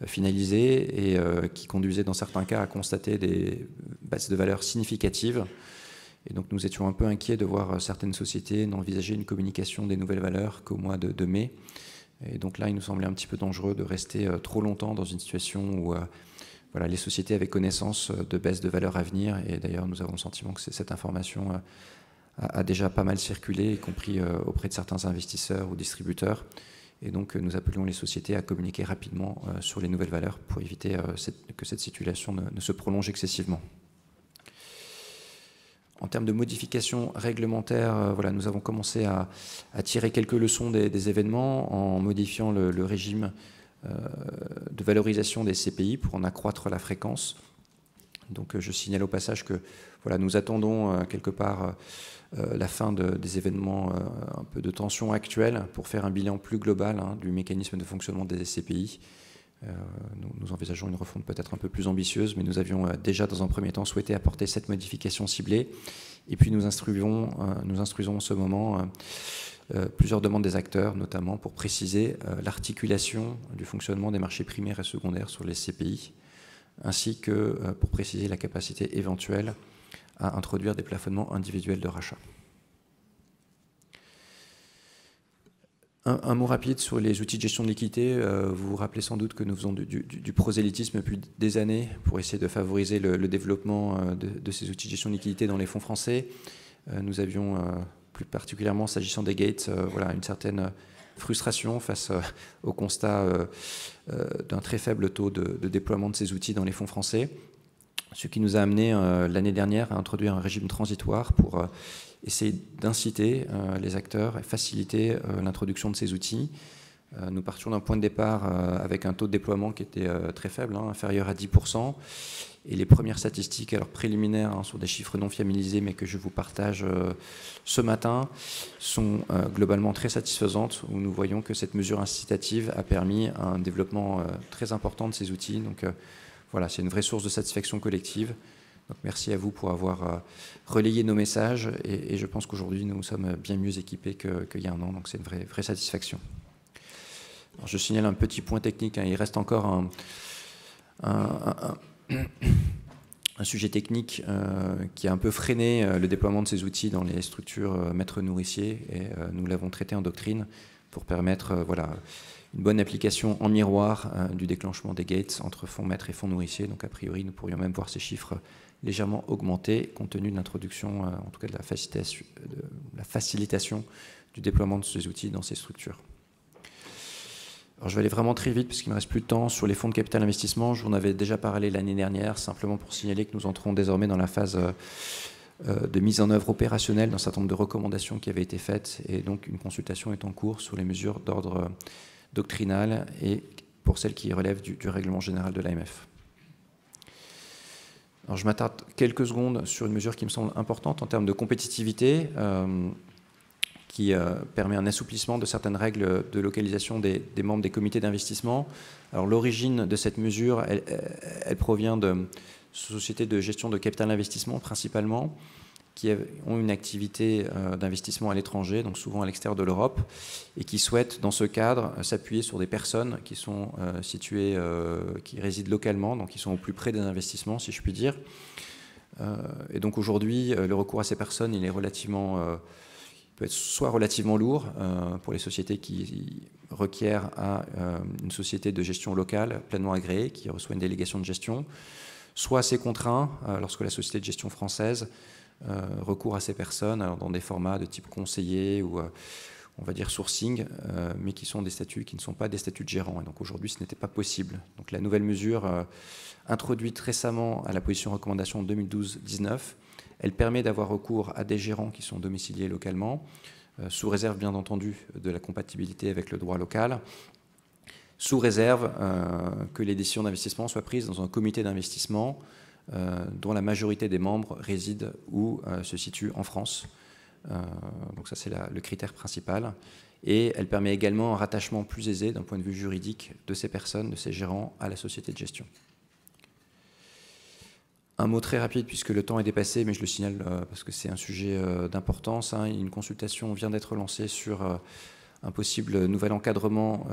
finalisés et qui conduisaient dans certains cas à constater des baisses de valeur significatives. Et donc nous étions un peu inquiets de voir certaines sociétés n'envisager une communication des nouvelles valeurs qu'au mois de mai. Et donc là, il nous semblait un petit peu dangereux de rester trop longtemps dans une situation où les sociétés avaient connaissance de baisses de valeur à venir. Et d'ailleurs, nous avons le sentiment que cette information a déjà pas mal circulé, y compris auprès de certains investisseurs ou distributeurs. Et donc nous appelions les sociétés à communiquer rapidement sur les nouvelles valeurs pour éviter que cette situation ne se prolonge excessivement. En termes de modifications réglementaires, nous avons commencé à tirer quelques leçons des événements en modifiant le régime de valorisation des CPI pour en accroître la fréquence. Donc je signale au passage que nous attendons quelque part la fin des événements un peu de tension actuelle pour faire un bilan plus global du mécanisme de fonctionnement des SCPI. Nous envisageons une refonte peut-être un peu plus ambitieuse, mais nous avions déjà dans un premier temps souhaité apporter cette modification ciblée. Et puis nous instruisons en ce moment plusieurs demandes des acteurs, notamment pour préciser l'articulation du fonctionnement des marchés primaires et secondaires sur les SCPI, ainsi que pour préciser la capacité éventuelle à introduire des plafonnements individuels de rachat. Un mot rapide sur les outils de gestion de liquidité. Vous vous rappelez sans doute que nous faisons du prosélytisme depuis des années pour essayer de favoriser le développement de ces outils de gestion de liquidité dans les fonds français. Nous avions, plus particulièrement s'agissant des gates, une certaine frustration face au constat d'un très faible taux de déploiement de ces outils dans les fonds français, ce qui nous a amené l'année dernière à introduire un régime transitoire pour essayer d'inciter les acteurs et faciliter l'introduction de ces outils. Nous partions d'un point de départ avec un taux de déploiement qui était très faible, inférieur à 10%. Et les premières statistiques, alors préliminaires, sur des chiffres non fiabilisés, mais que je vous partage ce matin, sont globalement très satisfaisantes, où nous voyons que cette mesure incitative a permis un développement très important de ces outils. Donc c'est une vraie source de satisfaction collective. Donc merci à vous pour avoir relayé nos messages et je pense qu'aujourd'hui nous sommes bien mieux équipés qu'il y a un an, donc c'est une vraie satisfaction. Alors, je signale un petit point technique, il reste encore un sujet technique qui a un peu freiné le déploiement de ces outils dans les structures maîtres nourriciers et nous l'avons traité en doctrine pour permettre une bonne application en miroir du déclenchement des gates entre fonds maîtres et fonds nourriciers. Donc a priori nous pourrions même voir ces chiffres légèrement augmenté compte tenu de l'introduction, en tout cas de la facilitation du déploiement de ces outils dans ces structures. Alors, je vais aller vraiment très vite, puisqu'il ne me reste plus de temps. Sur les fonds de capital investissement, je vous en avais déjà parlé l'année dernière, simplement pour signaler que nous entrons désormais dans la phase de mise en œuvre opérationnelle d'un certain nombre de recommandations qui avaient été faites, et donc une consultation est en cours sur les mesures d'ordre doctrinal et pour celles qui relèvent du règlement général de l'AMF. Alors, je m'attarde quelques secondes sur une mesure qui me semble importante en termes de compétitivité, qui permet un assouplissement de certaines règles de localisation des membres des comités d'investissement. Alors, l'origine de cette mesure, elle provient de sociétés de gestion de capital investissement principalement, qui ont une activité d'investissement à l'étranger, donc souvent à l'extérieur de l'Europe, et qui souhaitent, dans ce cadre, s'appuyer sur des personnes qui sont situées, qui résident localement, donc qui sont au plus près des investissements, si je puis dire. Et donc aujourd'hui, le recours à ces personnes, il est relativement, peut être soit relativement lourd pour les sociétés qui requièrent à une société de gestion locale pleinement agréée, qui reçoit une délégation de gestion, soit assez contraint lorsque la société de gestion française recours à ces personnes alors dans des formats de type conseiller ou on va dire sourcing, mais qui sont des statuts qui ne sont pas des statuts de gérants. Et donc aujourd'hui, ce n'était pas possible. Donc la nouvelle mesure introduite récemment à la position recommandation 2012-19, elle permet d'avoir recours à des gérants qui sont domiciliés localement, sous réserve bien entendu de la compatibilité avec le droit local, sous réserve que les décisions d'investissement soient prises dans un comité d'investissement dont la majorité des membres résident ou se situent en France. Donc ça, c'est le critère principal. Et elle permet également un rattachement plus aisé d'un point de vue juridique de ces personnes, de ces gérants, à la société de gestion. Un mot très rapide, puisque le temps est dépassé, mais je le signale parce que c'est un sujet d'importance. Une consultation vient d'être lancée sur un possible nouvel encadrement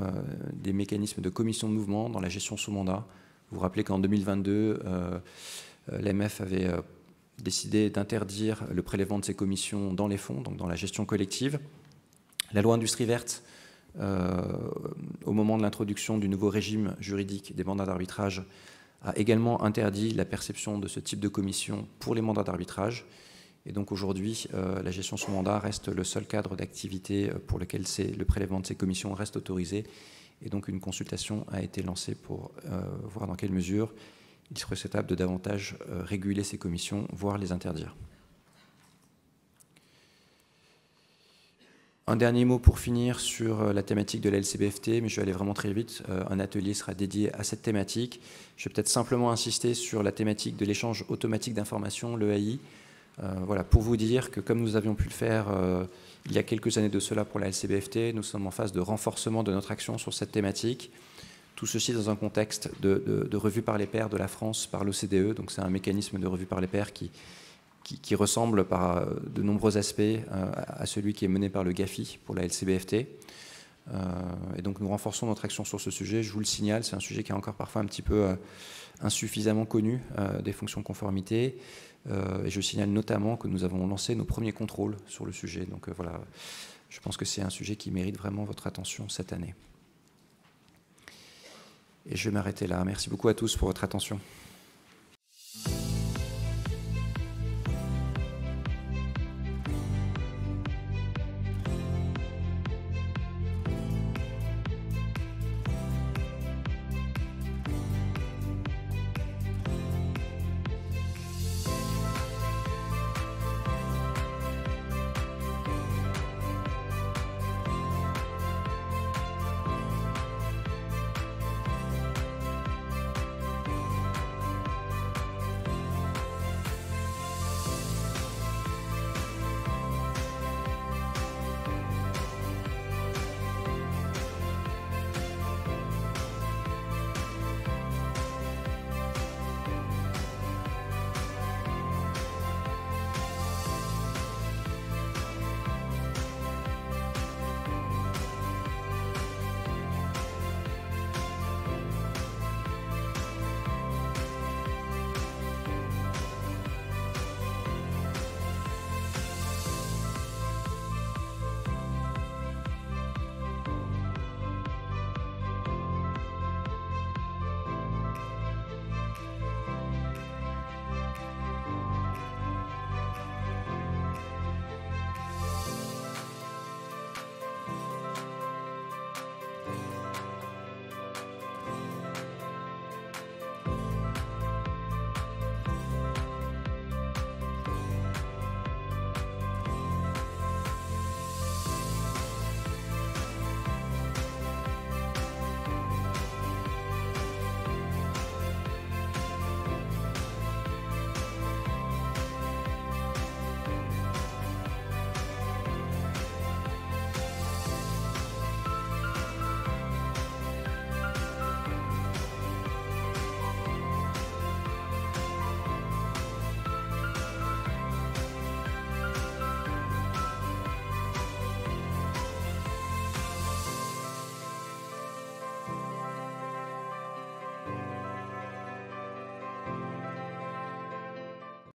des mécanismes de commission de mouvement dans la gestion sous mandat. Vous vous rappelez qu'en 2022, l'AMF avait décidé d'interdire le prélèvement de ces commissions dans les fonds, donc dans la gestion collective. La loi Industrie verte, au moment de l'introduction du nouveau régime juridique des mandats d'arbitrage, a également interdit la perception de ce type de commission pour les mandats d'arbitrage. Et donc aujourd'hui, la gestion sous mandat reste le seul cadre d'activité pour lequel le prélèvement de ces commissions reste autorisé. Et donc une consultation a été lancée pour voir dans quelle mesure il serait souhaitable de davantage réguler ces commissions, voire les interdire. Un dernier mot pour finir sur la thématique de la LCBFT, mais je vais aller vraiment très vite. Un atelier sera dédié à cette thématique. Je vais peut-être simplement insister sur la thématique de l'échange automatique d'informations, l'EAI. Voilà, pour vous dire que comme nous avions pu le faire il y a quelques années de cela pour la LCBFT, nous sommes en phase de renforcement de notre action sur cette thématique. Tout ceci dans un contexte de revue par les pairs de la France par l'OCDE. Donc c'est un mécanisme de revue par les pairs qui ressemble par de nombreux aspects à celui qui est mené par le GAFI pour la LCBFT. Et donc nous renforçons notre action sur ce sujet. Je vous le signale, c'est un sujet qui est encore parfois un petit peu insuffisamment connu des fonctions conformité. Et je signale notamment que nous avons lancé nos premiers contrôles sur le sujet. Donc voilà, je pense que c'est un sujet qui mérite vraiment votre attention cette année. Et je vais m'arrêter là. Merci beaucoup à tous pour votre attention.